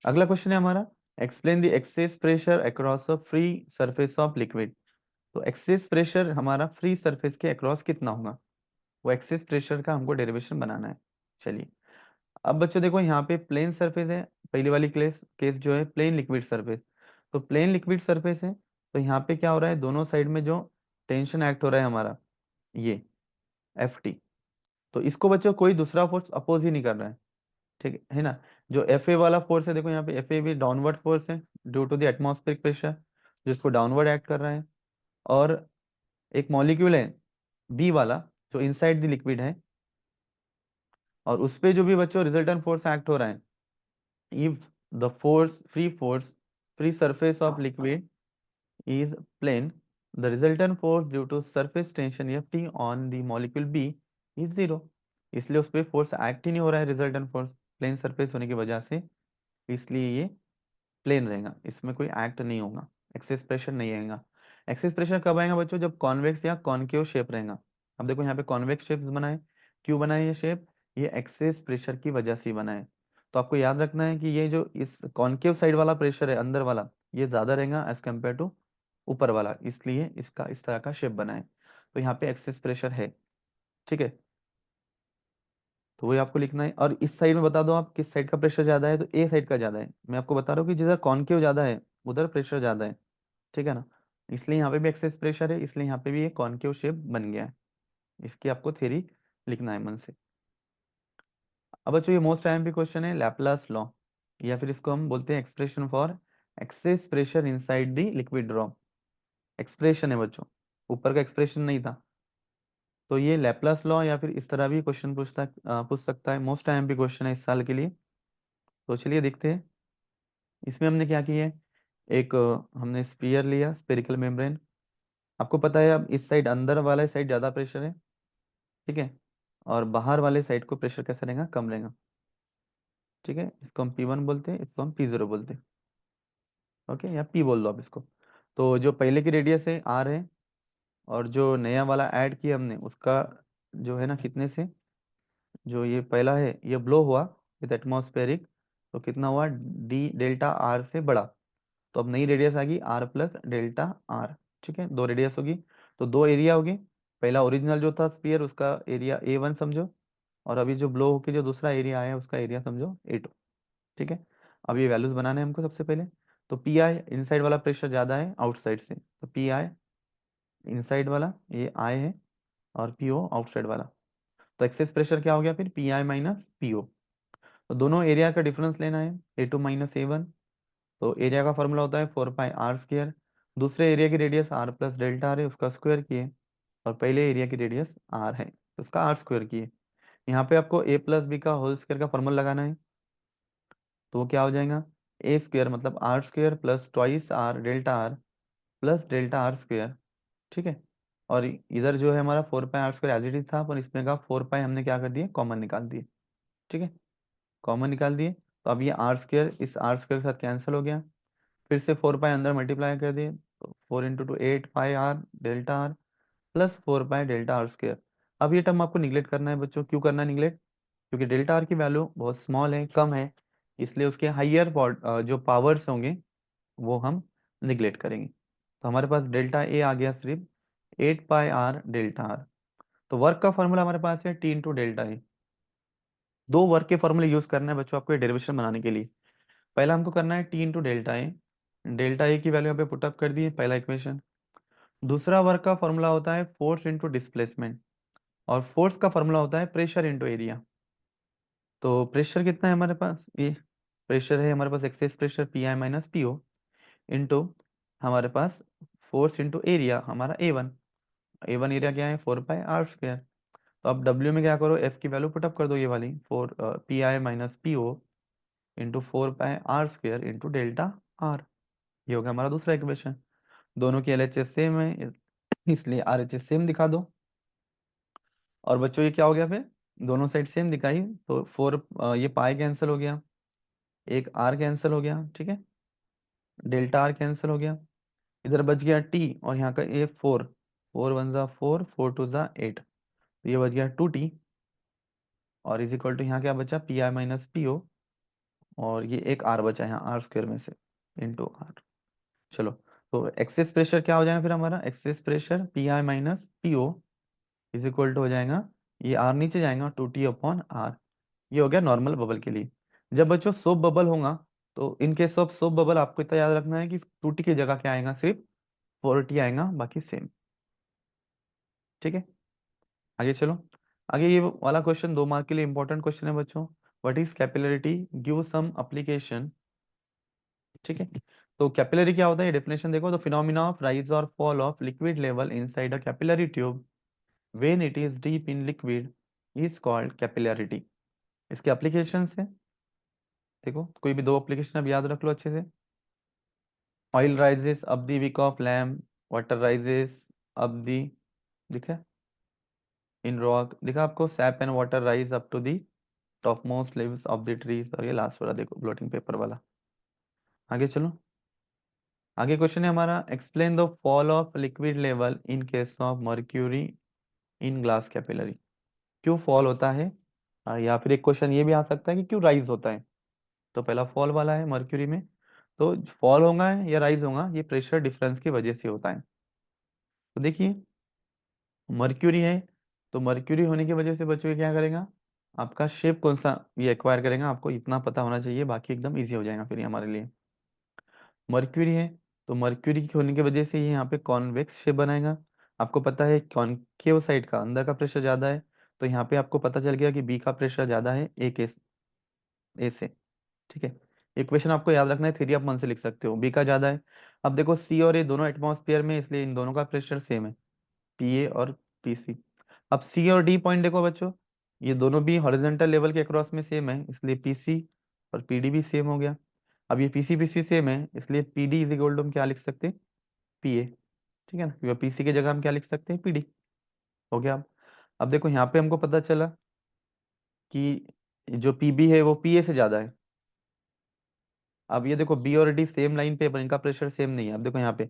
अगला क्वेश्चन है हमारा, explain the excess pressure across a free surface of liquid. तो एक्सेस प्रेशर हमारा फ्री सरफेस के अक्रॉस कितना होगा, वो एक्सेस प्रेशर का हमको डेरिवेशन बनाना है। चलिए, अब बच्चों देखो यहाँ पे प्लेन सरफेस है, पहली वाली केस केस जो है प्लेन लिक्विड सरफेस। तो प्लेन लिक्विड सरफेस है, तो यहाँ पे क्या हो रहा है, दोनों साइड में जो टेंशन एक्ट हो रहा है हमारा, ये Ft। तो इसको बच्चों कोई दूसरा फोर्स अपोज ही नहीं कर रहा है, ठीक है ना। जो Fa वाला फोर्स है, देखो यहाँ पे Fa भी डाउनवर्ड फोर्स है due to the atmospheric pressure, जिसको डाउनवर्ड एक्ट कर रहा है। और एक मॉलिक्यूल है बी वाला, जो इनसाइड द लिक्विड है, और उस पे जो भी बच्चों रिजल्टेंट फोर्स एक्ट हो रहा है, if the force free surface of liquid is plane, the resultant force due to surface tension Ft on the molecule B is zero। इसलिए उस पर फोर्स एक्ट ही नहीं हो रहा है, रिजल्टेंट फोर्स प्लेन सरफेस होने की वजह से, इसलिए ये प्लेन रहेगा, इसमें कोई एक्ट नहीं होगा, एक्सेस प्रेशर नहीं आएगा। एक्सेस प्रेशर कब आएगा बच्चों? जब कॉन्वेक्स या कॉनकेव शेप रहेगा। अब देखो यहाँ पे कॉन्वेक्स शेप बनाए, क्यों बनाए ये शेप? ये एक्सेस प्रेशर की वजह से बना है। तो आपको याद रखना है कि ये जो इस कॉनकेव साइड वाला प्रेशर है, अंदर वाला, ये ज्यादा रहेगा एज कम्पेयर टू ऊपर वाला, इसलिए इसका इस तरह का शेप बना है। तो यहाँ पे एक्सेस प्रेशर है, ठीक है। तो वही आपको लिखना है। और इस साइड में बता दो आप किस साइड का प्रेशर ज्यादा है, तो ए साइड का ज्यादा है। मैं आपको बता रहा हूँ कि जिधर कॉनकेव ज्यादा है उधर प्रेशर ज्यादा है, ठीक है ना। इसलिए यहाँ पे भी एक्सेस प्रेशर है, इसलिए यहाँ पे भी एक कॉनकेव शेप बन गया है। इसकी आपको थ्योरी लिखना है मन से। अब बच्चों ये मोस्ट आईएमपी क्वेश्चन है, लैपलास लॉ, या फिर इसको हम बोलते हैं expression for excess pressure inside the liquid drop. Expression है बच्चों, ऊपर का एक्सप्रेशन नहीं था। तो ये लैपलास लॉ या फिर इस तरह भी क्वेश्चन पूछ सकता है, मोस्ट आईएमपी क्वेश्चन है इस साल के लिए। तो चलिए देखते हैं। इसमें हमने क्या किया है, एक हमने स्पीयर लिया, स्पेरिकल मेम्ब्रेन। आपको पता है अब इस साइड अंदर वाले साइड ज्यादा प्रेशर है, ठीक है, और बाहर वाले साइड को प्रेशर कैसा रहेगा? कम रहेगा, ठीक है। इसको हम P1 बोलते हैं, इसको हम P0 बोलते हैं, ओके, या P बोल दो आप इसको। तो जो पहले की रेडियस है R है, और जो नया वाला ऐड किया हमने उसका जो है ना, कितने से, जो ये पहला है ये ब्लो हुआ विद एटमॉस्फेरिक, तो कितना हुआ? डी डेल्टा आर से बड़ा। तो अब नई रेडियस आ गई आर प्लस डेल्टा आर, ठीक है, दो रेडियस होगी। तो दो एरिया होगी, पहला ओरिजिनल जो था स्पीयर उसका एरिया A1 समझो, और अभी जो ब्लो होके जो दूसरा एरिया आया उसका एरिया समझो A2, ठीक है। अब ये वैल्यूज बनाने हैं हमको सबसे पहले। तो पी आई इनसाइड वाला प्रेशर ज्यादा है आउटसाइड से, तो पी आई इनसाइड वाला ये आई है, और पी ओ आउटसाइड वाला। तो एक्सेस प्रेशर क्या हो गया फिर? P I minus P O. तो दोनों एरिया का डिफरेंस लेना है, A2 माइनस A1। तो एरिया का फॉर्मूला होता है 4 पाई r स्क्वायर। दूसरे एरिया की radius r plus delta are है, उसका स्क्वायर किए, और पहले एरिया की रेडियस r है तो उसका r स्क्वायर किए। यहाँ पे आपको a प्लस बी का होल स्क्वायर का फॉर्मूला लगाना है। तो वो क्या हो जाएगा? ए स्क्वायर मतलब R square plus twice R delta R plus delta R square, ठीक है। और इधर जो है हमारा 4 pi r square as it is था, पर इसमें का 4 पाई हमने क्या कर दिया? कॉमन निकाल दिए, ठीक है, कॉमन निकाल दिए। तो अब ये आर स्क्वायर इस आर स्क्वायर के साथ कैंसिल हो गया, फिर से 4 पाई अंदर मल्टीप्लाई कर दिए, तो 4 × 2 8 पाई r delta R plus 4 pi delta R square. अब ये टर्म आपको निगलेक्ट करना है बच्चों। क्यों करना है निगलेक्ट? क्योंकि डेल्टा आर की वैल्यू बहुत स्मॉल है, कम है, इसलिए उसके हाइयर जो पावर्स होंगे वो हम निगलेक्ट करेंगे। तो हमारे पास डेल्टा ए आ गया सिर्फ 8 पाई r डेल्टा आर। तो वर्क का फॉर्मूला हमारे पास है T × डेल्टा ए। दो वर्क के फॉर्मूले यूज करना है बच्चों आपको डेरिवेशन बनाने के लिए। पहला हमको करना है T × delta A. Delta A की वैल्यू यहाँ पे पुटअप कर दी है, पहला इक्वेशन। दूसरा वर्क का फॉर्मूला होता है फोर्स इंटू डिस्प्लेसमेंट, और फोर्स का फॉर्मूला होता है प्रेशर इंटू एरिया। तो प्रेशर कितना है हमारे पास? ये प्रेशर है हमारे पास, excess pressure P I minus P O, into हमारे पास फोर्स इंटू एरिया हमारा A1। A1 एरिया क्या है? 4 पाई r स्क्वायर। तो अब W में क्या करो? F की वैल्यू पुटअप कर दो, ये वाली 4 PI - PO into 4 pi r square into delta R. ये हो गया हमारा दूसरा इक्वेशन। दोनों की LHS सेम है, इसलिए RHS सेम दिखा दो। और बच्चों ये क्या हो गया फिर? दोनों साइड सेम दिखाई, तो ये पाई कैंसिल हो गया, एक R कैंसिल हो गया, ठीक है, डेल्टा आर कैंसिल हो गया, इधर बच गया T, और यहाँ का ये 4, 4 × 1 = 4, 4 × 2 = 8, तो ये बच गया 2T। और इज इक्वल टू यहाँ क्या बचा? PI - PO, और ये एक R बचा यहाँ आर स्क्वायर में से, इंटू आर। चलो, तो एक्सेस प्रेशर क्या हो जाएगा फिर हमारा? Excess pressure PI - PO is equal to हो जाएगा, ये आर नीचे जाएगा, 2T/R। ये हो गया नॉर्मल बबल के लिए। जब बच्चों सोप बबल होगा, तो in case of soap bubble आपको इतना याद रखना है कि 2T की जगह क्या आएगा? सिर्फ 4T आएगा, बाकी सेम। ठीक है, आगे चलो। आगे ये वाला क्वेश्चन 2 मार्क के लिए इंपॉर्टेंट क्वेश्चन है बच्चों। What is capillarity, give some application. ठीक है, तो कैपिलरी क्या होता है, डेफिनेशन देखो, तो फिनोमिना ऑफ राइज और fall of liquid level inside a capillary tube when it is deep in liquid is called capillarity. इसके एप्लीकेशंस है, देखो कोई भी 2 एप्लीकेशन अब याद रख लो अच्छे से। Oil rises up the wick of lamp, water rises up the, दिखा इन रॉक, दिखा आपको, sap and water rise up to the top most leaves of the trees, और ये लास्ट वाला देखो ब्लोटिंग पेपर वाला। आगे चलो, आगे क्वेश्चन है हमारा, explain the fall of liquid level in case of mercury in glass capillary. क्यों फॉल होता है, या फिर एक क्वेश्चन ये भी आ सकता है कि क्यों राइज होता है। तो पहला फॉल वाला है मर्क्यूरी में, तो फॉल होगा या राइज होगा, ये प्रेशर डिफरेंस की वजह से होता है। तो देखिए, मर्क्यूरी है, तो मर्क्यूरी होने की वजह से बच्चों ये क्या करेगा, आपका शेप कौन सा ये एक्वायर करेगा, आपको इतना पता होना चाहिए, बाकी एकदम इजी हो जाएगा फिर ये हमारे लिए। मर्क्यूरी है, तो मर्क्यूरी की होने की वजह से ये यहाँ पे कॉन्वेक्स शेप बनाएगा। आपको पता है कॉनकेव साइड का अंदर का प्रेशर ज्यादा है, तो यहाँ पे आपको पता चल गया कि बी का प्रेशर ज्यादा है ए से। ठीक है, इक्वेशन आपको याद रखना है, थ्री ऑफ वन से लिख सकते हो, बी का ज्यादा है। अब देखो सी और ए दोनों एटमॉस्फेयर में, इसलिए इन दोनों का प्रेशर सेम है, पी ए और पी सी। अब सी और डी पॉइंट देखो बच्चों, ये दोनों भी हॉरिजॉन्टल लेवल के अक्रॉस में सेम है, इसलिए पीसी और पीडी भी सेम हो गया। अब ये पीसी पीसी सेम है, इसलिए पीडी इज इक्वल टू हम क्या लिख सकते हैं, पीए। ठीक है ना, क्योंकि पीसी की जगह हम क्या लिख सकते हैं, पीडी। हो गया। अब देखो यहाँ पे हमको पता चला कि जो पीबी है वो पीए से ज्यादा है। अब ये देखो बी और डी सेम लाइन पे है, पर इनका प्रेशर सेम नहीं है। अब देखो यहाँ पे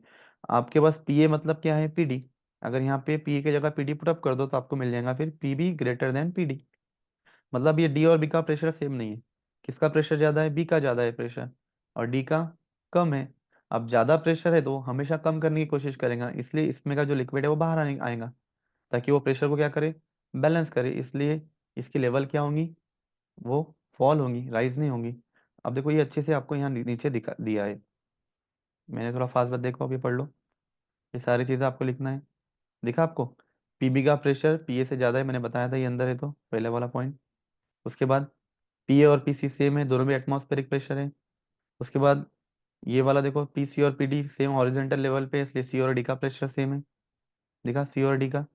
आपके पास पीए मतलब क्या है, पीडी। अगर यहाँ पे पीए की जगह पीडी पुटअप कर दो तो आपको मिल जाएगा फिर पीबी ग्रेटर देन पीडी। मतलब ये डी और बी का प्रेशर सेम नहीं है। किसका प्रेशर ज्यादा है, बी का ज्यादा है प्रेशर, और डी का कम है। अब ज्यादा प्रेशर है तो वो हमेशा कम करने की कोशिश करेगा, इसलिए इसमें का जो लिक्विड है वो बाहर आने आएगा, ताकि वो प्रेशर को क्या करे, बैलेंस करे। इसलिए इसकी लेवल क्या होंगी, वो फॉल होंगी, राइज नहीं होंगी। अब देखो ये अच्छे से आपको यहाँ नीचे दिखा दिया है, मैंने थोड़ा फास्ट बात, देखो अभी पढ़ लो, ये सारी चीजें आपको लिखना है। दिखा आपको, पीबी का प्रेशर पीए से ज्यादा है, मैंने बताया था, ये अंदर है, तो पहले वाला पॉइंट। उसके बाद पीए और पीसी सेम है, दोनों में एटमॉस्फेरिक प्रेशर है। उसके बाद ये वाला देखो, पीसी और पीडी सेम हॉरिजॉन्टल लेवल पे है, इसलिए सी और डी का प्रेशर सेम है। देखा, सी और डी का,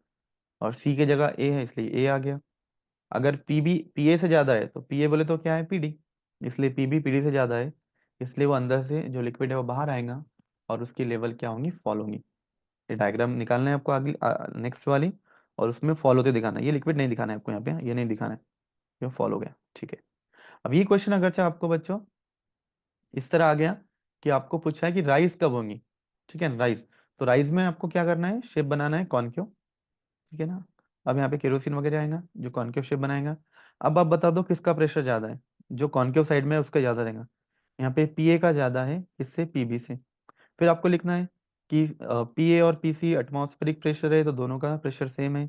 और सी की जगह ए है इसलिए ए आ गया। अगर पीबी पीए से ज्यादा है, तो पीए बोले तो क्या है, पीडी, इसलिए पीबी पीडी से ज्यादा है, इसलिए वो अंदर से जो लिक्विड है वो बाहर आएगा, और उसकी लेवल क्या होंगी, फॉल होंगी। ये डायग्राम निकालना है आपको अगली नेक्स्ट वाली, और उसमें फॉल होते दिखाना है, ये लिक्विड नहीं दिखाना है आपको यहाँ पे, ये नहीं दिखाना है, ये फॉल हो गया। ठीक है, अब ये क्वेश्चन अगर चाहे आपको बच्चों इस तरह आ गया कि आपको पूछा है कि राइज कब होंगी। ठीक है, राइज, तो राइज में आपको क्या करना है, शेप बनाना है कॉनकेव। ठीक है ना, अब यहाँ पे केरोसिन वगैरह आएगा जो कॉनकेव शेप बनाएगा। अब आप बता दो किसका प्रेशर ज्यादा है, जो कॉनकेव साइड में है उसका ज्यादा रहेगा। यहाँ पे पीए का ज्यादा है किससे, पीबी से। फिर आपको लिखना है कि पीए और पीसी एटमॉस्फेरिक प्रेशर है, तो दोनों का प्रेशर सेम है।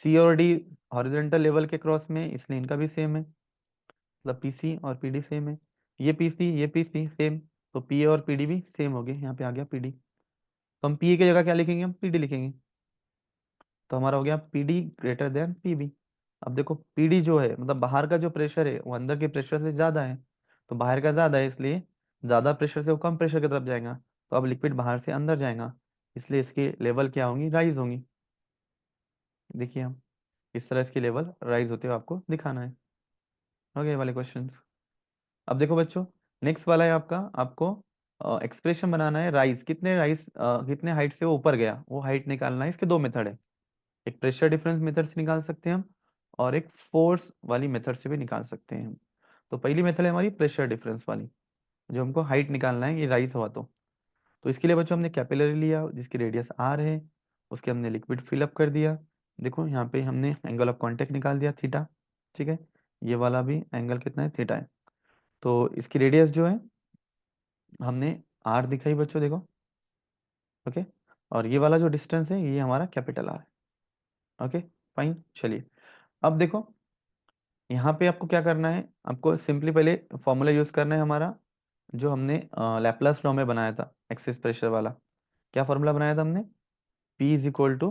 सी और डी हॉरिजॉन्टल लेवल के क्रॉस में, इसलिए इनका भी सेम है, मतलब पीसी और पीडी सेम है। ये पीसी सेम, तो पीए और पीडी भी सेम हो गए, यहाँ पे आ गया पीडी। तो हम पीए की जगह क्या लिखेंगे, हम पीडी लिखेंगे, तो हमारा हो गया पीडी ग्रेटर देन पीबी। अब देखो पीडी जो है, मतलब बाहर का जो प्रेशर है वो अंदर के प्रेशर से ज्यादा है, तो बाहर का ज्यादा है, इसलिए ज्यादा प्रेशर से वो कम प्रेशर की तरफ जाएगा, तो अब लिक्विड बाहर से अंदर जाएगा, इसलिए इसकी लेवल क्या होंगी, राइज होंगी। देखिए हम इस तरह इसकी लेवल राइज होते हुए आपको दिखाना है। हो गए वाले क्वेश्चन। अब देखो बच्चों, नेक्स्ट वाला है आपका, आपको एक्सप्रेशन बनाना है, राइज कितने, राइज कितने हाइट से वो ऊपर गया, वो हाइट निकालना है। इसके 2 मेथड है, एक प्रेशर डिफरेंस मेथड से निकाल सकते हैं हम, और एक फोर्स वाली मेथड से भी निकाल सकते हैं हम। तो पहली मेथड है हमारी प्रेशर डिफरेंस वाली, जो हमको हाइट निकालना है, ये राइज हुआ तो इसके लिए बच्चों हमने कैपिलरी लिया जिसकी रेडियस आर है, उसके हमने लिक्विड फिलअप कर दिया। देखो यहाँ पे हमने एंगल ऑफ कांटेक्ट निकाल दिया, थीटा। ठीक है, ये वाला भी एंगल कितना है, थीटा है। तो इसकी रेडियस जो है हमने आर दिखाई बच्चों, देखो। ओके, और ये वाला जो डिस्टेंस है ये हमारा कैपिटल आर है। ओके, फाइन, चलिए। अब देखो यहाँ पे आपको क्या करना है, आपको सिंपली पहले फॉर्मूला यूज करना है हमारा, जो हमने लैपलास लॉ में बनाया था एक्सिस प्रेशर वाला। क्या फॉर्मूला बनाया था हमने, P इज इक्वल टू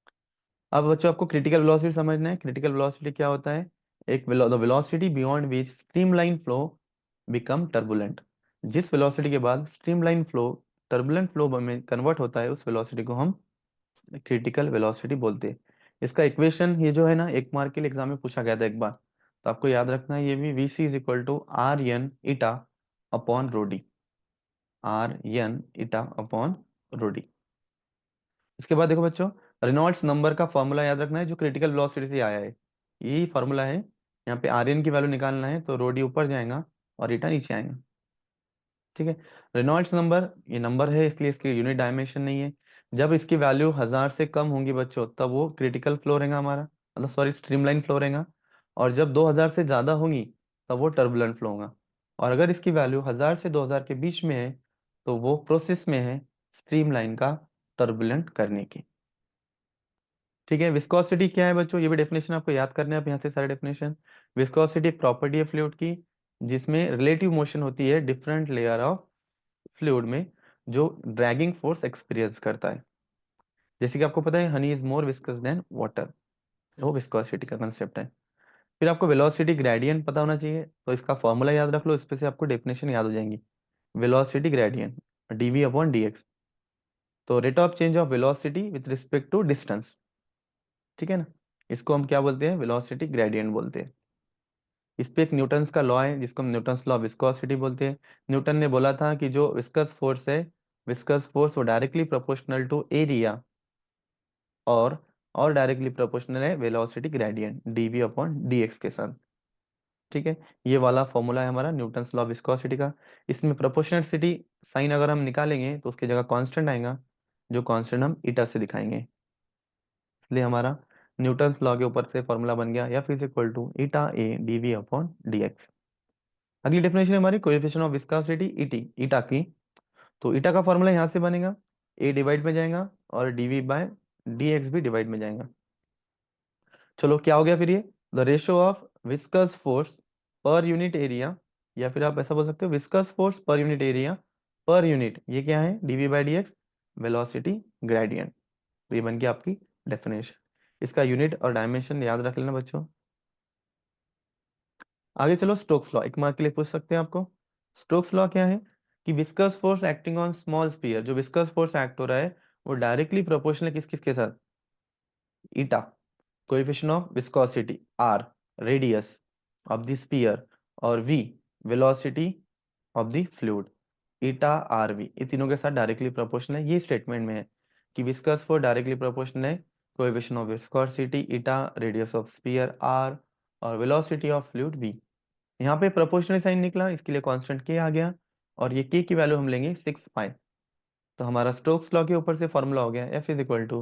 अब बच्चों आपको क्रिटिकल वेलोसिटी समझना है। क्रिटिकल वेलोसिटी क्या होता है? एक the velocity beyond which streamline flow become turbulent. जिस वेलोसिटी के बाद स्ट्रीमलाइन फ्लो टर्बुलेंट फ्लो में कन्वर्ट होता है, उस वेलोसिटी को हम क्रिटिकल वेलोसिटी बोलते हैं। इसका इक्वेशन ये जो है ना, एक मार्क के लिए एग्जाम में पूछा गया था एक बार, तो आपको याद रखना है ये भी, V C is equal to R N eta upon rho D. R N eta upon rho D. इसके बाद देखो बच्चों, रेनॉल्ड्स नंबर का फॉर्मूला याद रखना है जो क्रिटिकल वेलोसिटी से आया है। यही फॉर्मूला है। यहाँ पे आर एन की वैल्यू निकालना है, तो रोडी ऊपर जाएगा और ईटा नीचे आएगा। ठीक है। रेनॉल्ड्स नंबर ये नंबर है, इसलिए इसकी यूनिट डायमेंशन नहीं है। जब इसकी वैल्यू 1000 से कम होंगी बच्चों, तब वो क्रिटिकल फ्लो रहेगा हमारा, मतलब सॉरी स्ट्रीमलाइन फ्लो रहेगा। और जब 2000 से ज्यादा होंगी, तब वो टर्बुलेंट फ्लो होगा। और अगर इसकी वैल्यू 1000 से 2000 के बीच में है, तो वो प्रोसेस में है स्ट्रीमलाइन का टर्बुलेंट करने की। ठीक है। विस्कोसिटी क्या है बच्चों? ये भी डेफिनेशन आपको याद करना है, आप यहाँ से सारे डेफिनेशन। विस्कोसिटी एक प्रॉपर्टी है फ्लूइड की, जिसमें रिलेटिव मोशन होती है डिफरेंट लेयर ऑफ फ्लूइड में, जो ड्रैगिंग फोर्स एक्सपीरियंस करता है। जैसे कि आपको पता है honey is more viscous than water, वो विस्कोसिटी का कंसेप्ट है। फिर आपको वेलोसिटी ग्रेडियंट पता होना चाहिए, तो इसका फॉर्मूला याद रख लो, इस पे से आपको डेफिनेशन याद हो जाएंगी। Velocity gradient DV upon DX, तो rate of change of velocity with respect to distance. ठीक है ना, इसको हम क्या बोलते हैं? वेलोसिटी ग्रेडियंट बोलते हैं। इस पे एक न्यूटन्स का लॉ है, जिसको हम न्यूटन्स लॉ ऑफ विस्कोसिटी बोलते हैं। न्यूटन ने बोला था कि जो विस्कस फोर्स है, विस्कस फोर्स वो डायरेक्टली प्रोपोर्शनल टू एरिया और और डायरेक्टली प्रोपोर्शनल है velocity gradient DV upon dx के साथ। ठीक है। ये वाला फॉर्मूला है हमारा न्यूटन्स लॉ ऑफ विस्कोसिटी का। इसमें प्रोपोर्शनलिटी साइन अगर हम निकालेंगे, तो उसकी जगह कांस्टेंट आएगा, जो कांस्टेंट हम ईटा से दिखाएंगे। इसलिए हमारा न्यूटन्स लॉ के ऊपर से फॉर्मूला बन गया, F is equal to eta A dv upon dx. अगली डेफिनेशन है हमारी coefficient of viscosity ET, eta की। तो ईटा का फॉर्मूला यहाँ से बनेगा, ए डिवाइड में जाएगा और डीवी बाय डीएक्स भी डिवाइड में जाएगा। चलो क्या हो गया फिर ये? The ratio of viscous force per unit area, या फिर आप ऐसा बोल सकते हो viscous force per unit area per unit, ये क्या है? Dv by D X velocity gradient. तो ये बन गया आपकी डेफिनेशन। इसका यूनिट और डायमेंशन याद रख लेना बच्चों। आगे चलो, स्टोक्स लॉ एक मार्क के लिए पूछ सकते हैं आपको। स्टोक्स लॉ क्या है? कि viscous force acting on small sphere, जो विस्कस फोर्स एक्ट हो रहा है, वो डायरेक्टली प्रोपोर्शनल किस किस के साथ? Eta, coefficient of viscosity R, radius of the sphere, और V, velocity of the fluid, eta R V, ये तीनों के साथ डायरेक्टली प्रोपोर्शनल है। ये स्टेटमेंट में है कि विस्कस फोर्स डायरेक्टली प्रोपोर्शनल है coefficient of viscosity eta, radius of sphere R, और वेलोसिटी ऑफ फ्लूइड वी। यहाँ पे प्रोपोर्शनल साइन निकला, इसके लिए कांस्टेंट के आ गया, और ये के की वैल्यू हम लेंगे 6 पाई। तो हमारा स्टोक्स लॉ के ऊपर से फॉर्मूला हो गया F is equal to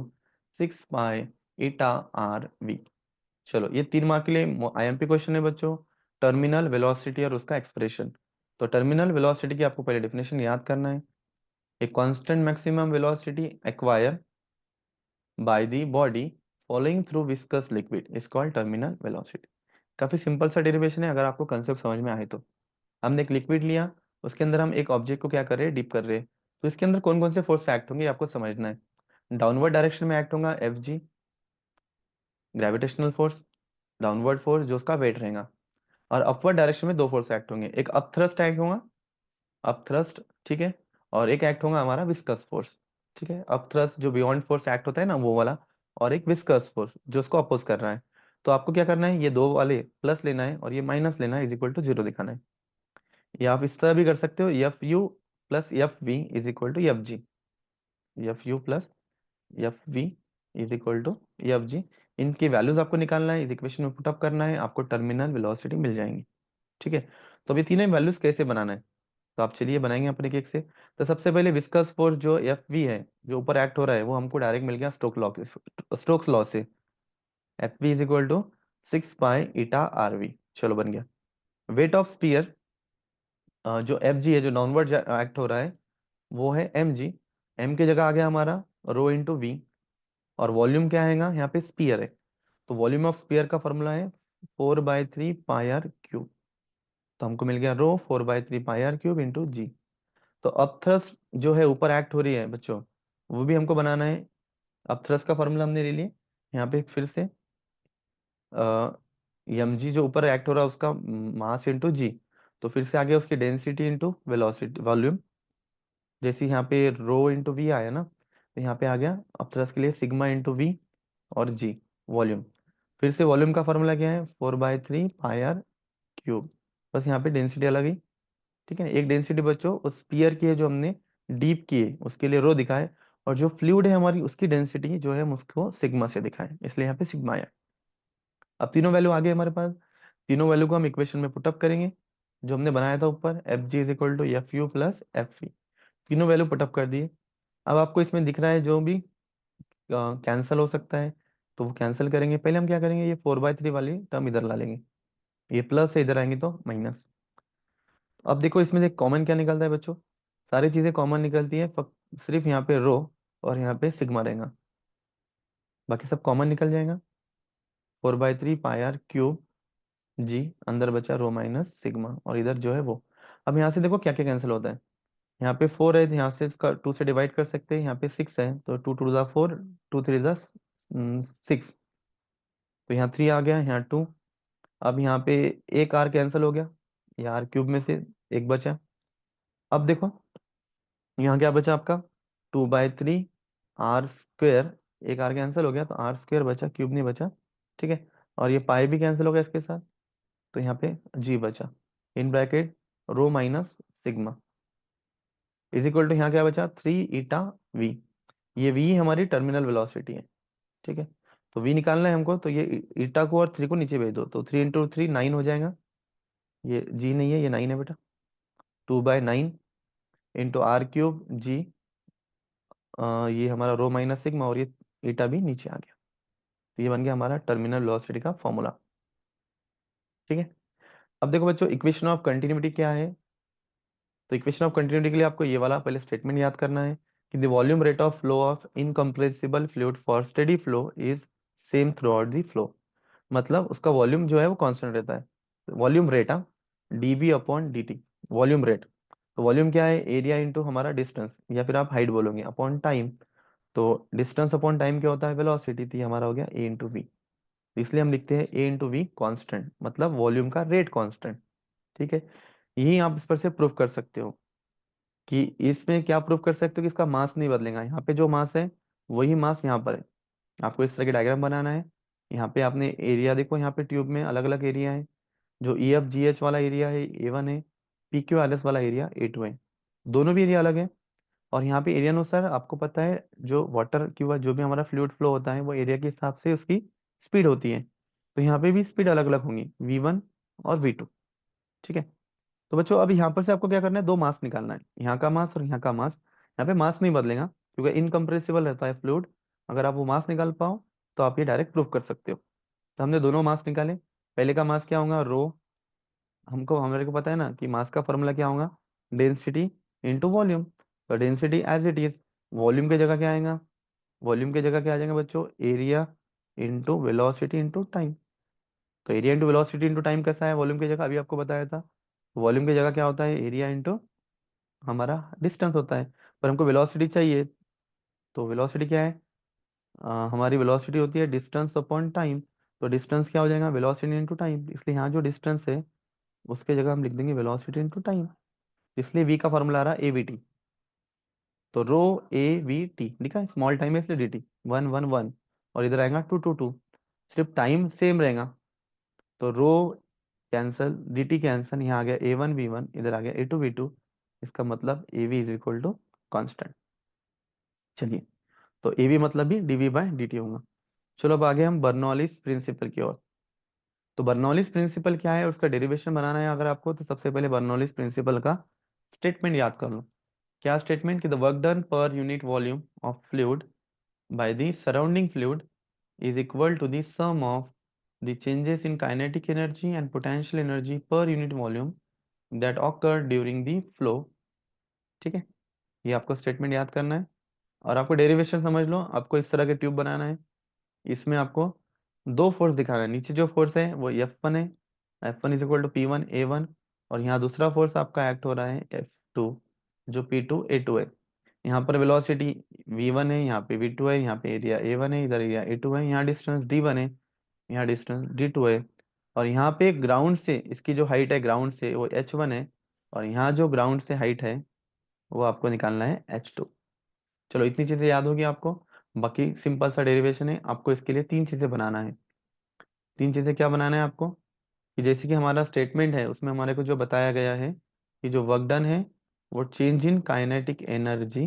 6 pi eta R V. चलो ये 3 मार्क के लिए आईएमपी क्वेश्चन है बच्चों। टर्मिनल वेलोसिटी और उसका एक्सप्रेशन। तो टर्मिनल वेलोसिटी की आपको पहले डेफिनेशन याद करना है। एक constant maximum velocity acquire by the body following through viscous liquid is called terminal velocity. काफी सिंपल सा डेरिवेशन है, अगर आपको कंसेप्ट समझ में आए तो। हमने एक लिक्विड लिया, उसके अंदर हम एक ऑब्जेक्ट को क्या कर रहे हैं? डिप कर रहे हैं। तो इसके अंदर कौन कौन से फोर्स एक्ट होंगे, ये आपको समझना है। डाउनवर्ड डायरेक्शन में एक्ट होगा F G, gravitational force, downward force जो उसका वेट रहेगा। और अपवर्ड डायरेक्शन में दो फोर्स एक्ट होंगे, एक अप थ्रस्ट एक्ट होगा, अप थ्रस्ट, ठीक है, और एक एक्ट होगा हमारा विस्कस फोर्स। ठीक है, अप थ्रस्ट जो बियॉन्ड फोर्स एक्ट होता है ना, वो वाला, और एक विस्कस फोर्स जो उसको अपोज कर रहा है। तो आपको क्या करना है? ये दो वाले प्लस लेना है और ये माइनस लेना है, इज इक्वल टू जीरो दिखाना है। या आप इस तरह भी कर सकते हो, F U plus F V is equal to F G, F U plus F V is equal to F G. इनकी वैल्यूज आपको निकालना है, इस इक्वेशन में पुटअप करना है, आपको टर्मिनल वेलोसिटी मिल जाएंगी। ठीक है। तो अभी तीनों वैल्यूज कैसे बनाना है, तो आप चलिए बनाएंगे अपने एक एक से। तो सबसे पहले विस्कस फोर्स जो एफ वी है, जो ऊपर एक्ट हो रहा है, वो हमको डायरेक्ट मिल गया स्टोक्स लॉ से। F V is equal to 6 pi eta R V. चलो बन गया। वेट ऑफ स्पीयर जो एफ जी है, जो डाउनवर्ड एक्ट हो रहा है, वो है एम जी। एम की जगह आ गया हमारा रो इंटू वी। और वॉल्यूम क्या आएगा? यहाँ पे स्पीयर है, तो वॉल्यूम ऑफ स्पीयर का फॉर्मूला है 4/3 पाई आर क्यूब। तो हमको मिल गया रो 4/3 पाई आर क्यूब इंटू जी। तो अपथ्रस्ट जो है ऊपर एक्ट हो रही है बच्चों, वो भी हमको बनाना है। अपथ्रस्ट का फॉर्मूला हमने ले लिया, यहाँ पे फिर से एम जी जो ऊपर एक्ट हो रहा है उसका मास इंटू जी, तो फिर से आ गया उसकी डेंसिटी इंटू वेलोसिटी वॉल्यूम। जैसे यहाँ पे रो इंटू वी आया ना, तो यहाँ पे आ गया अब तरह के लिए सिग्मा इंटू वी और जी वॉल्यूम। फिर से वॉल्यूम का फॉर्मूला क्या है, 4/3 पाई आर क्यूब। बस यहाँ पे डेंसिटी अलग ही, ठीक है। एक डेंसिटी बच्चों उस स्पीयर की है जो हमने डीप की है, उसके लिए रो दिखाए, और जो फ्लूइड है हमारी उसकी डेंसिटी जो है हम उसको सिग्मा से दिखाएं, इसलिए यहाँ पे सिग्मा आया। अब तीनों वैल्यू आ गए हमारे पास, तीनों वैल्यू को हम इक्वेशन में पुटअप करेंगे जो हमने बनाया था ऊपर, F G is equal to F U plus F V. तीनों वैल्यू पुटअप कर दिए। अब आपको इसमें दिख रहा है जो भी कैंसिल हो सकता है तो वो कैंसिल करेंगे। पहले हम क्या करेंगे, ये 4/3 वाली टर्म इधर ला लेंगे, ये प्लस से इधर आएंगे तो माइनस। अब देखो इसमें से कॉमन क्या निकलता है बच्चों, सारी चीजें कॉमन निकलती है, सिर्फ यहाँ पे रो और यहाँ पे सिग्मा रहेगा, बाकी सब कॉमन निकल जाएगा। 4/3 पाई आर क्यूब जी, अंदर बचा रो माइनस सिग्मा, और इधर जो है वो। अब यहाँ से देखो क्या क्या कैंसिल होता है, यहाँ पे 4 है तो यहाँ से 2 से डिवाइड कर सकते हैं, यहाँ पे 6 है तो 2 2 ज़ा 4, 2 3 ज़ा 6, तो यहाँ 3 आ गया, यहाँ 2। अब यहाँ पे एक आर कैंसिल हो गया, ये आर क्यूब में से एक बचा। अब देखो यहाँ क्या बचा आपका, 2/3 आर स्क्वेयर, एक आर कैंसिल हो गया तो आर स्क्वेयर बचा, क्यूब नहीं बचा, ठीक है। और ये पाई भी कैंसिल हो गया इसके साथ, तो यहाँ पे जी बचा, in bracket rho minus sigma is equal to, यहाँ क्या बचा 3 ईटा वी। ये वी हमारी टर्मिनल वेलोसिटी है, ठीक है। तो वी निकालना है हमको, तो ये ईटा को और 3 को नीचे भेज दो, तो 3 × 3 9 हो जाएगा। ये जी नहीं है, ये 9 है बेटा, 2/9 इंटू आर क्यूब जी, ये हमारा रो माइनस सिग्मा, और ये ईटा भी नीचे आ गया, तो ये बन गया हमारा टर्मिनल वेलोसिटी का फॉर्मूला, ठीक है। अब देखो बच्चों इक्वेशन ऑफ कंटिन्यूटी क्या है, तो इक्वेशन ऑफ कंटिन्यूटी के लिए आपको ये वाला पहले स्टेटमेंट याद करना है कि the volume rate of flow of incompressible fluid for steady flow is same through out the flow. मतलब उसका वॉल्यूम जो है वो कांस्टेंट रहता है, वॉल्यूम रेट, हाँ, dB upon D T, volume rate. तो वॉल्यूम क्या है, एरिया इंटू हमारा डिस्टेंस, या फिर आप हाइट बोलोगे, अपॉन टाइम। तो डिस्टेंस अपॉन टाइम क्या होता है, वेलोसिटी, थी हमारा हो गया ए इंटू वी। इसलिए हम लिखते हैं ए इंटू वी कॉन्स्टेंट, मतलब वॉल्यूम का रेट कॉन्स्टेंट, ठीक है। यही आप इस पर से प्रूफ कर सकते हो कि इसमें क्या प्रूफ कर सकते हो कि इसका मास नहीं बदलेगा, यहाँ पे जो मास है वही मास यहाँ पर है। आपको इस तरह की डायग्राम बनाना है। यहाँ पे आपने एरिया देखो, यहाँ पे ट्यूब में अलग अलग एरिया है, जो ई एफ जी एच वाला एरिया है A1 है, पी क्यू आर एस वाला एरिया A2 है, दोनों भी एरिया अलग है। और यहाँ पे एरिया अनुसार आपको पता है जो वाटर की हुआ जो भी हमारा फ्लूइड फ्लो होता है वो एरिया के हिसाब से उसकी स्पीड होती है, तो यहाँ पे भी स्पीड अलग अलग होंगी, V1 और V2, ठीक है। तो बच्चों अब यहाँ पर से आपको क्या करना है, दो मास निकालना है, यहाँ का मास और यहाँ का मास। यहाँ पे मास नहीं बदलेगा क्योंकि इनकम्प्रेसिबल रहता है फ्लूइड, अगर आप वो मास निकाल पाओ तो आप ये डायरेक्ट प्रूफ कर सकते हो। तो हमने दोनों मास निकाले, पहले का मास क्या होगा रो, हमको हमारे को पता है ना कि मास का फॉर्मूला क्या होगा, डेंसिटी इंटू वॉल्यूम। तो density as it is, volume की जगह क्या आएगा, वॉल्यूम की जगह क्या आ जाएगा बच्चों, area into velocity into time. तो area into velocity into time कैसा है, वॉल्यूम की जगह अभी आपको बताया था, वॉल्यूम की जगह क्या होता है, एरिया इंटू हमारा डिस्टेंस होता है। पर हमको वेलोसिटी चाहिए, तो वेलोसिटी क्या है, हमारी वेलोसिटी होती है डिस्टेंस अपॉन टाइम। तो डिस्टेंस क्या हो जाएगा, वेलोसिटी इंटू टाइम, इसलिए यहाँ जो डिस्टेंस है उसके जगह हम लिख देंगे वेलोसिटी इंटू टाइम, इसलिए वी का फॉर्मूला आ रहा है ए वी टी। तो रो ए वी टी लिखा है, स्मॉल टाइम है इसलिए डी टी, 1 1 1, और इधर आएगा 2 2 2, सिर्फ टाइम सेम रहेगा। तो रो कैंसल, डी टी कैंसल, यहाँ आ गया A1 V1, इधर आ गया A2 V2, इसका मतलब A V is equal to constant. चलिए, तो ए वी मतलब भी dV/dt होगा। चलो अब आगे हम बर्नौलीज प्रिंसिपल की ओर। तो बर्नौलीज प्रिंसिपल क्या है, उसका डेरिवेशन बनाना है अगर आपको, तो सबसे पहले बर्नौलीज प्रिंसिपल का स्टेटमेंट याद कर लो। क्या स्टेटमेंट, कि the work done per unit volume of fluid by the surrounding fluid is equal to the sum of the changes in kinetic energy and potential energy per unit volume that occur during the flow, ठीक है। ये आपको statement याद करना है, और आपको derivation समझ लो, आपको इस तरह के ट्यूब बनाना है, इसमें आपको दो फोर्स दिखाना है, नीचे जो फोर्स है वो F1 है, F1 is equal to P1 A1, और यहाँ दूसरा फोर्स आपका एक्ट हो रहा है F2 जो P2 A2 है। यहाँ पर वेलोसिटी v1 है, यहाँ पे v2 है, यहाँ पे एरिया a1 है, इधर एरिया a2 है, यहाँ डिस्टेंस d1 है, यहाँ डिस्टेंस d2 है, और यहाँ पे ग्राउंड से इसकी जो हाइट है ग्राउंड से वो h1 है, और यहाँ जो ग्राउंड से हाइट है वो आपको निकालना है h2। चलो इतनी चीजें याद होगी आपको। बाकी सिंपल सा डेरिवेशन है, आपको इसके लिए तीन चीजें बनाना है। तीन चीजें क्या बनाना है आपको, कि जैसे कि हमारा स्टेटमेंट है उसमें हमारे को जो बताया गया है कि जो वर्क डन है वो change in kinetic energy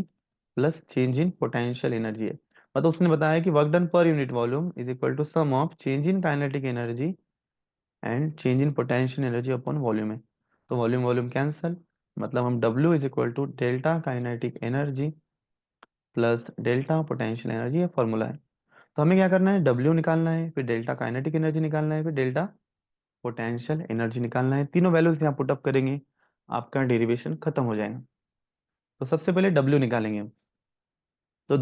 plus change in potential energy है। मतलब उसने बताया कि work done per unit volume is equal to sum of change in kinetic energy and change in potential energy upon volume है। तो volume volume cancel, मतलब हम W is equal to delta kinetic energy plus delta potential energy, ये formula है। तो हमें क्या करना है, W निकालना है, फिर डेल्टा काइनेटिक एनर्जी निकालना है, फिर डेल्टा पोटेंशियल एनर्जी निकालना है। तीनों वैल्यूज यहाँ पुट अप करेंगे, आपका डेरिवेशन खत्म हो जाएगा। तो सबसे पहले W निकालेंगे हम। तो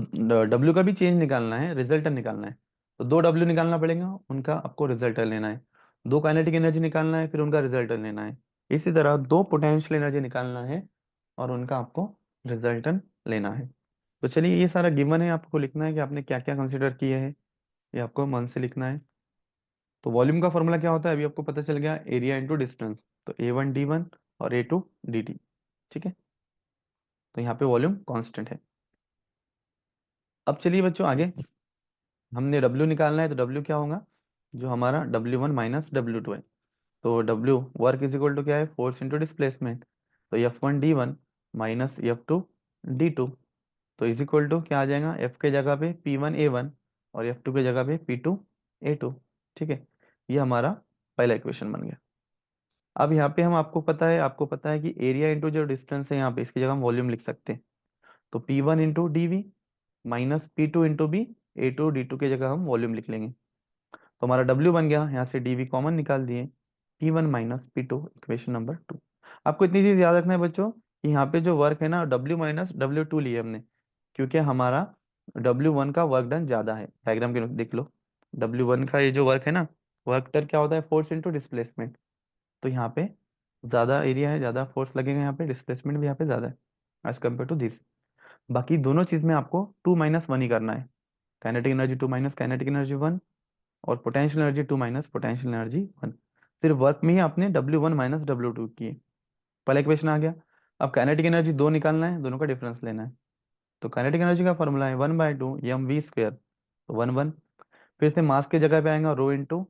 W का भी चेंज निकालना है, रिजल्टेंट निकालना है। तो दो W निकालना पड़ेगा, उनका आपको रिजल्टेंट लेना है। दो काइनेटिक एनर्जी निकालना है, फिर उनका रिजल्टेंट लेना है। इसी तरह दो पोटेंशियल एनर्जी निकालना है और उनका आपको रिजल्टेंट लेना है। तो चलिए ये सारा गिवन है, आपको लिखना है कि आपने क्या क्या कंसिडर किए हैं, ये आपको मन से लिखना है। तो वॉल्यूम का फॉर्मूला क्या होता है अभी आपको पता चल गया, एरिया इंटू डिस्टेंस। तो A1 D1 और A2 D2। ठीक है, तो यहाँ पे वॉल्यूम कांस्टेंट है। अब चलिए बच्चों आगे, हमने W निकालना है, तो W क्या होगा, जो हमारा W1 माइनस W2 है। तो W work is equal to क्या है, फोर्स इंटू डिस्प्लेसमेंट। तो F1 D1 minus F2 D2, तो इज इक्वल टू क्या आ जाएगा, F के जगह पे P1 A1 और F2 के जगह पे P2 A2। ठीक है, ये हमारा पहला इक्वेशन बन गया। अब यहाँ पे हम आपको पता है कि एरिया इंटू जो डिस्टेंस है यहाँ पे, इसकी जगह हम वॉल्यूम लिख सकते हैं। तो P1 into DV minus P2 into B, A2 D2 की जगह हम वॉल्यूम लिख लेंगे। तो हमारा W बन गया, यहाँ से DV कॉमन निकाल दिए, P1 minus P2, equation number 2। आपको इतनी चीज याद रखना है बच्चों कि यहाँ पे जो वर्क है ना, W माइनस W2 लिए हमने, क्योंकि हमारा W1 का वर्क डन ज्यादा है। डायग्राम के देख लो, W1 का ये जो वर्क है ना, वर्क डन क्या होता है, फोर्स इंटू डिस्प्लेसमेंट। तो यहाँ पे ज्यादा एरिया है, ज्यादा फोर्स लगेगा, यहाँ पे डिस्प्लेसमेंट भी यहाँ पे ज्यादा है एज कम्पेयर टू दिस। बाकी दोनों चीज में आपको 2 - 1 ही करना है। काइनेटिक एनर्जी 2 - काइनेटिक एनर्जी 1, और पोटेंशियल एनर्जी 2 - पोटेंशियल एनर्जी 1। सिर्फ वर्क में ही आपने W1 माइनस W2 किए। पहला इक्वेशन आ गया। अब काइनेटिक एनर्जी दो निकालना है, दोनों का डिफरेंस लेना है। तो काइनेटिक एनर्जी का फॉर्मूला है 1/2 mv², तो 1 1। फिर से मास के जगह पे आएगा रो इंटू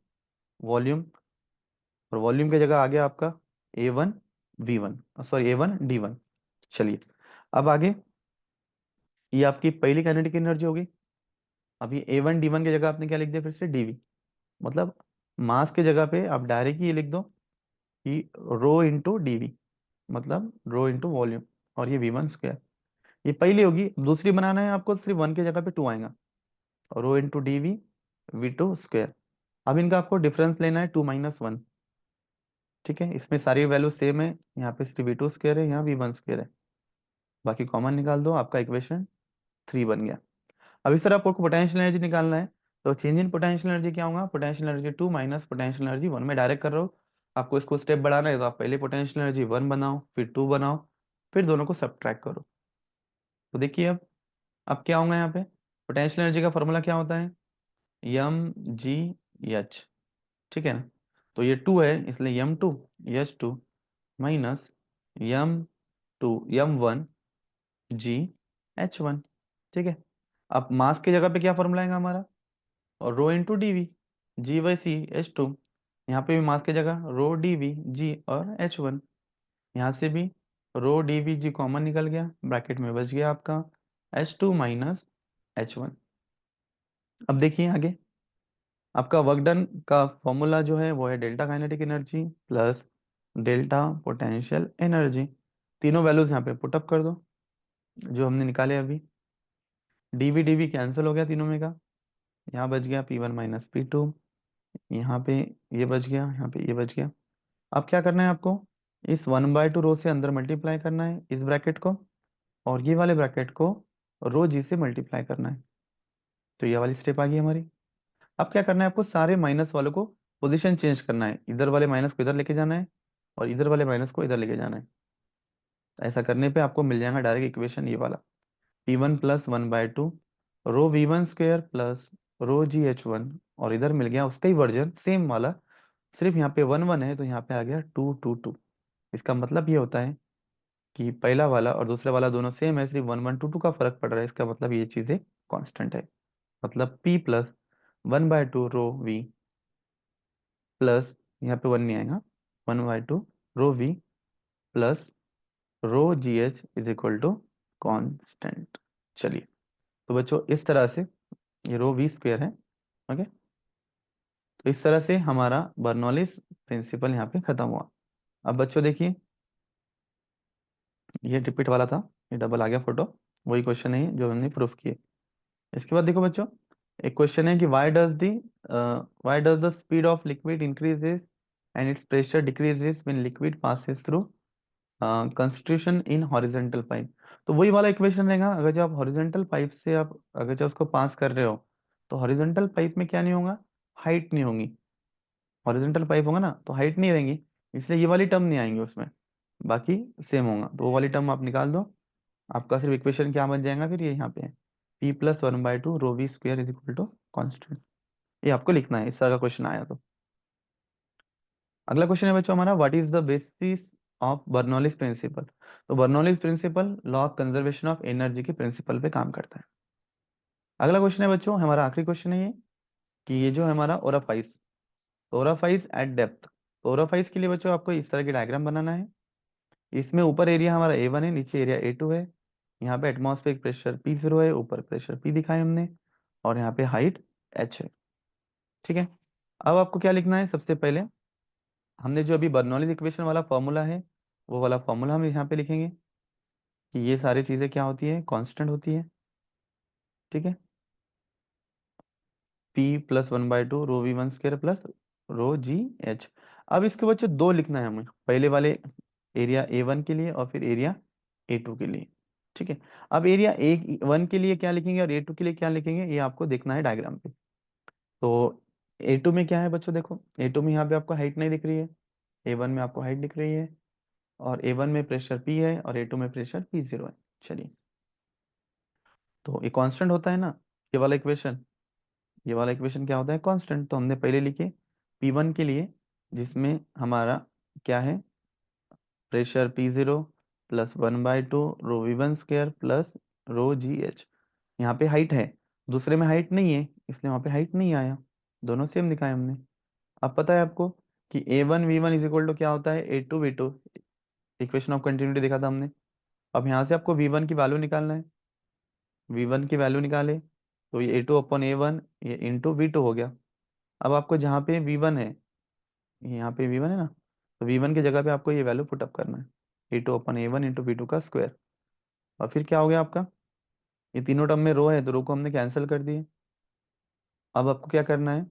वॉल्यूम, और वॉल्यूम की जगह आ गया आपका A1 V1, sorry A1 D1। चलिए अब आगे, ये आपकी पहली काइनेटिक एनर्जी होगी। अभी A1 D1 की जगह आपने क्या लिख दिया, फिर से DV। मतलब मास के जगह पे आप डायरेक्ट ये लिख दो कि रो इंटू DV, मतलब रो इंटू वॉल्यूम, और ये V1²। ये पहली होगी। दूसरी बनाना है आपको, सिर्फ 1 की जगह पे 2 आएगा, रो इंटू DV V2²। अब इनका आपको डिफरेंस लेना है 2 - 1। ठीक है, इसमें सारी वैल्यू सेम है, यहाँ पे सिर्फ V2² है, यहाँ V1² है। बाकी कॉमन निकाल दो, आपका इक्वेशन 3 बन गया। अब इस तरह आपको पोटेंशियल एनर्जी निकालना है। तो चेंज इन पोटेंशियल एनर्जी क्या होगा, पोटेंशियल एनर्जी 2 - पोटेंशियल एनर्जी 1। में डायरेक्ट कर रहा हूँ, आपको इसको स्टेप बढ़ाना है, तो आप पहले पोटेंशियल एनर्जी 1 बनाओ, फिर 2 बनाओ, फिर दोनों को सब्ट्रैक्ट करो। तो देखिए अब क्या होगा यहाँ पे, पोटेंशियल एनर्जी का फॉर्मूला क्या होता है, mgh। ठीक है ना, तो ये 2 है इसलिए m2 h2 माइनस m1 ठीक है। अब मास की जगह पे क्या फॉर्मूला आएगा हमारा, और rho into DV, G/C H2। यहाँ पे भी मास की जगह रो DV G और H1। यहाँ से भी रो DV G कॉमन निकल गया, ब्रैकेट में बच गया आपका H2 माइनस H1। अब देखिए आगे, आपका वर्क डन का फॉर्मूला जो है वो है delta kinetic energy plus delta potential energy. तीनों वैल्यूज यहाँ पे पुटअप कर दो जो हमने निकाले अभी। DV DV कैंसिल हो गया तीनों में का, यहाँ बच गया P1 माइनस P2, यहाँ पे ये बच गया, यहाँ पे ये बच गया। अब क्या करना है आपको, इस 1/2 रो से अंदर मल्टीप्लाई करना है इस ब्रैकेट को, और ये वाले ब्रैकेट को रो जी से मल्टीप्लाई करना है। तो ये वाली स्टेप आ गई हमारी। अब क्या करना है आपको, सारे माइनस वालों को पोजीशन चेंज करना है, इधर वाले माइनस को इधर लेके जाना है, और इधर वाले माइनस को इधर लेके जाना है। ऐसा करने पे आपको मिल जाएगा डायरेक्ट इक्वेशन ये वाला। P1 प्लस 1/2 रो V1 स्क्वायर प्लस रो GH1, और इधर मिल गया उसका ही वर्जन सेम वाला, सिर्फ यहाँ पे 1 1 है तो यहाँ पे आ गया 2 2 2। इसका मतलब ये होता है कि पहला वाला और दूसरा वाला दोनों सेम है, सिर्फ 1 1 2 2 का फर्क पड़ रहा है। इसका मतलब ये चीजें कांस्टेंट है। मतलब P plus 1/2 rho V plus, यहाँ पे 1 नहीं आएगा, 1/2 rho V plus rho GH is equal to constant. चलिए, तो बच्चों इस तरह से ये रो V स्क्वायर है। ओके, तो इस तरह से हमारा बर्नौलीज प्रिंसिपल यहाँ पे खत्म हुआ। अब बच्चों देखिए, ये रिपीट वाला था, ये डबल आ गया फोटो, वही क्वेश्चन है जो हमने प्रूफ किए। इसके बाद देखो बच्चों, एक क्वेश्चन है कि why does the speed of liquid increases and it's pressure decreases when liquid passes through construction in horizontal pipe. तो वही वाला इक्वेशन रहेगा, अगर जब आप हॉरिजेंटल पाइप से आप अगर जब उसको पास कर रहे हो, तो हॉरिजेंटल पाइप में क्या नहीं होगा, हाइट नहीं होगी। हॉरिजेंटल पाइप होगा ना तो हाइट नहीं रहेंगी, इसलिए ये वाली टर्म नहीं आएंगी उसमें, बाकी सेम होगा। तो वो वाली टर्म आप निकाल दो, आपका सिर्फ इक्वेशन क्या बन जाएगा फिर, ये यहाँ पे है P+1/2 rho V square is equal to constant. ये आपको लिखना है, इस तरह का क्वेश्चन आया तो। अगला क्वेश्चन है बच्चों हमारा, what is the basis of Bernoulli's principle. तो Bernoulli's principle law of conservation of energy के प्रिंसिपल पे काम करता है। अगला क्वेश्चन है बच्चों, हमारा आखिरी क्वेश्चन है ये, कि ये जो है हमारा ओराफाइस, ओराफाइस एट डेप्थ। तो ओराफाइस के लिए बच्चों आपको इस तरह की डायग्राम बनाना है। इसमें ऊपर एरिया हमारा A1 है, नीचे एरिया A2 है। यहाँ पे एटमॉस्फेरिक प्रेशर P0 है, ऊपर प्रेशर P दिखाया हमने, और यहाँ पे हाइट h है। ठीक है, अब आपको क्या लिखना है, सबसे पहले हमने जो अभी बर्नौलीज इक्वेशन वाला फॉर्मूला है, वो वाला फॉर्मूला हम यहाँ पे लिखेंगे कि ये सारी चीजें क्या होती है, कांस्टेंट होती है। ठीक है, P+1/2 रो V1 square plus rho GH। अब इसके बच्चे दो लिखना है हमें, पहले वाले एरिया A1 के लिए और फिर एरिया A2 के लिए। ठीक है, अब एरिया A1 के लिए क्या लिखेंगे और A2 के लिए क्या लिखेंगे, ये आपको देखना है डायग्राम पे। तो A2 में क्या है बच्चों, देखो A2 में यहाँ पे आपको हाइट नहीं दिख रही है, A1 में आपको हाइट दिख रही है, और A1 में प्रेशर P है और A2 में प्रेशर P0 है। चलिए, तो ये कांस्टेंट होता है ना, ये वाला इक्वेशन, ये वाला इक्वेशन क्या होता है, कांस्टेंट। तो हमने पहले लिखे P1 के लिए, जिसमें हमारा क्या है, प्रेशर P0 +1/2 रो V1 square plus rho GH। यहाँ पे हाइट है, दूसरे में हाइट नहीं है, इसलिए वहाँ पे हाइट नहीं आया, दोनों सेम दिखाए हमने। अब पता है आपको कि A1 V1 is equal to क्या होता है, A2 V2, equation of continuity देखा था हमने। अब यहाँ से आपको V1 की वैल्यू निकालना है, V1 की वैल्यू निकाले तो ये A2/A1 ये इंटू V2 हो गया। अब आपको जहाँ पे V1 है, यहाँ पे V1 है ना, तो V1 की जगह पे आपको ये वैल्यू पुटअप करना है, A2/A1 इंटू V2 का स्क्वायर। और फिर क्या हो गया आपका, ये तीनों टर्म में रो है तो रो को हमने कैंसिल कर दिए। अब आपको क्या करना है,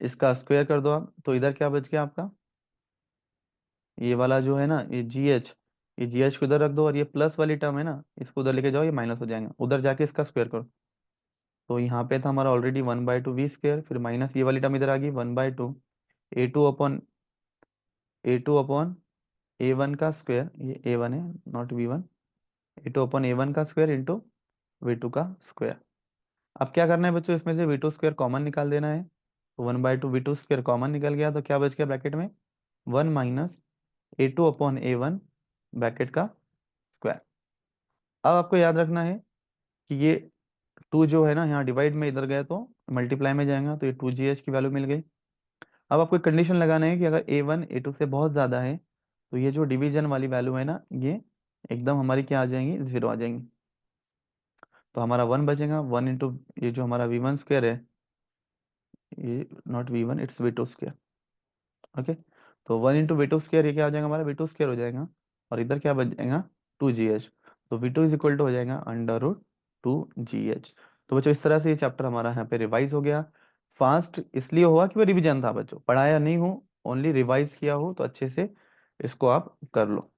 इसका स्क्वायर कर दो आप, तो इधर क्या बच गया आपका, ये वाला जो है ना ये GH, ये GH को इधर रख दो, और ये प्लस वाली टर्म है ना इसको उधर लेके जाओ, ये माइनस हो जाएगा, उधर जाके इसका स्क्वायर करो। तो यहाँ पे था हमारा ऑलरेडी 1/2 V स्क्वायर, फिर माइनस ये वाली टर्म इधर आ गई 1/2 A2/A1 का स्क्वायर, ये A1 है नॉट V1, A2/A1 का स्क्वायर इंटू V2 का स्क्वायर। अब क्या करना है बच्चों, इसमें से V2 स्क्वायर कॉमन निकाल देना है। तो 1/2 V2 स्क्वायर कॉमन निकल गया, तो क्या बच गया ब्रैकेट में, 1 माइनस A2/A1 ब्रैकेट का स्क्वायर। अब आपको याद रखना है कि ये 2 जो है ना यहाँ डिवाइड में इधर गया तो मल्टीप्लाई में जाएगा, तो ये 2GH की वैल्यू मिल गई। अब आपको कंडीशन लगाना है कि अगर A1 A2 से बहुत ज़्यादा है, तो ये जो डिवीजन वाली वैल्यू है ना, ये एकदम हमारी क्या आ जाएंगी, 0 आ जाएंगी। तो हमारा 1 बचेगा, 1 इंटू ये जो हमारा V1 स्क्वायर है, ये not V1 it's V2 square. Okay, तो 1 इंटू V2 स्क्वायर, ये क्या हो जाएगा हमारा V2 स्क्वायर हो जाएगा, और इधर क्या बच जाएगा 2GH। तो V2 इज इक्वल टू हो जाएगा √2GH। तो बच्चों इस तरह से ये चैप्टर हमारा यहाँ पे रिवाइज हो गया। फास्ट इसलिए हुआ कि वो रिवीजन था बच्चों, पढ़ाया नहीं हो, ओनली रिवाइज किया हो, तो अच्छे से इसको आप कर लो।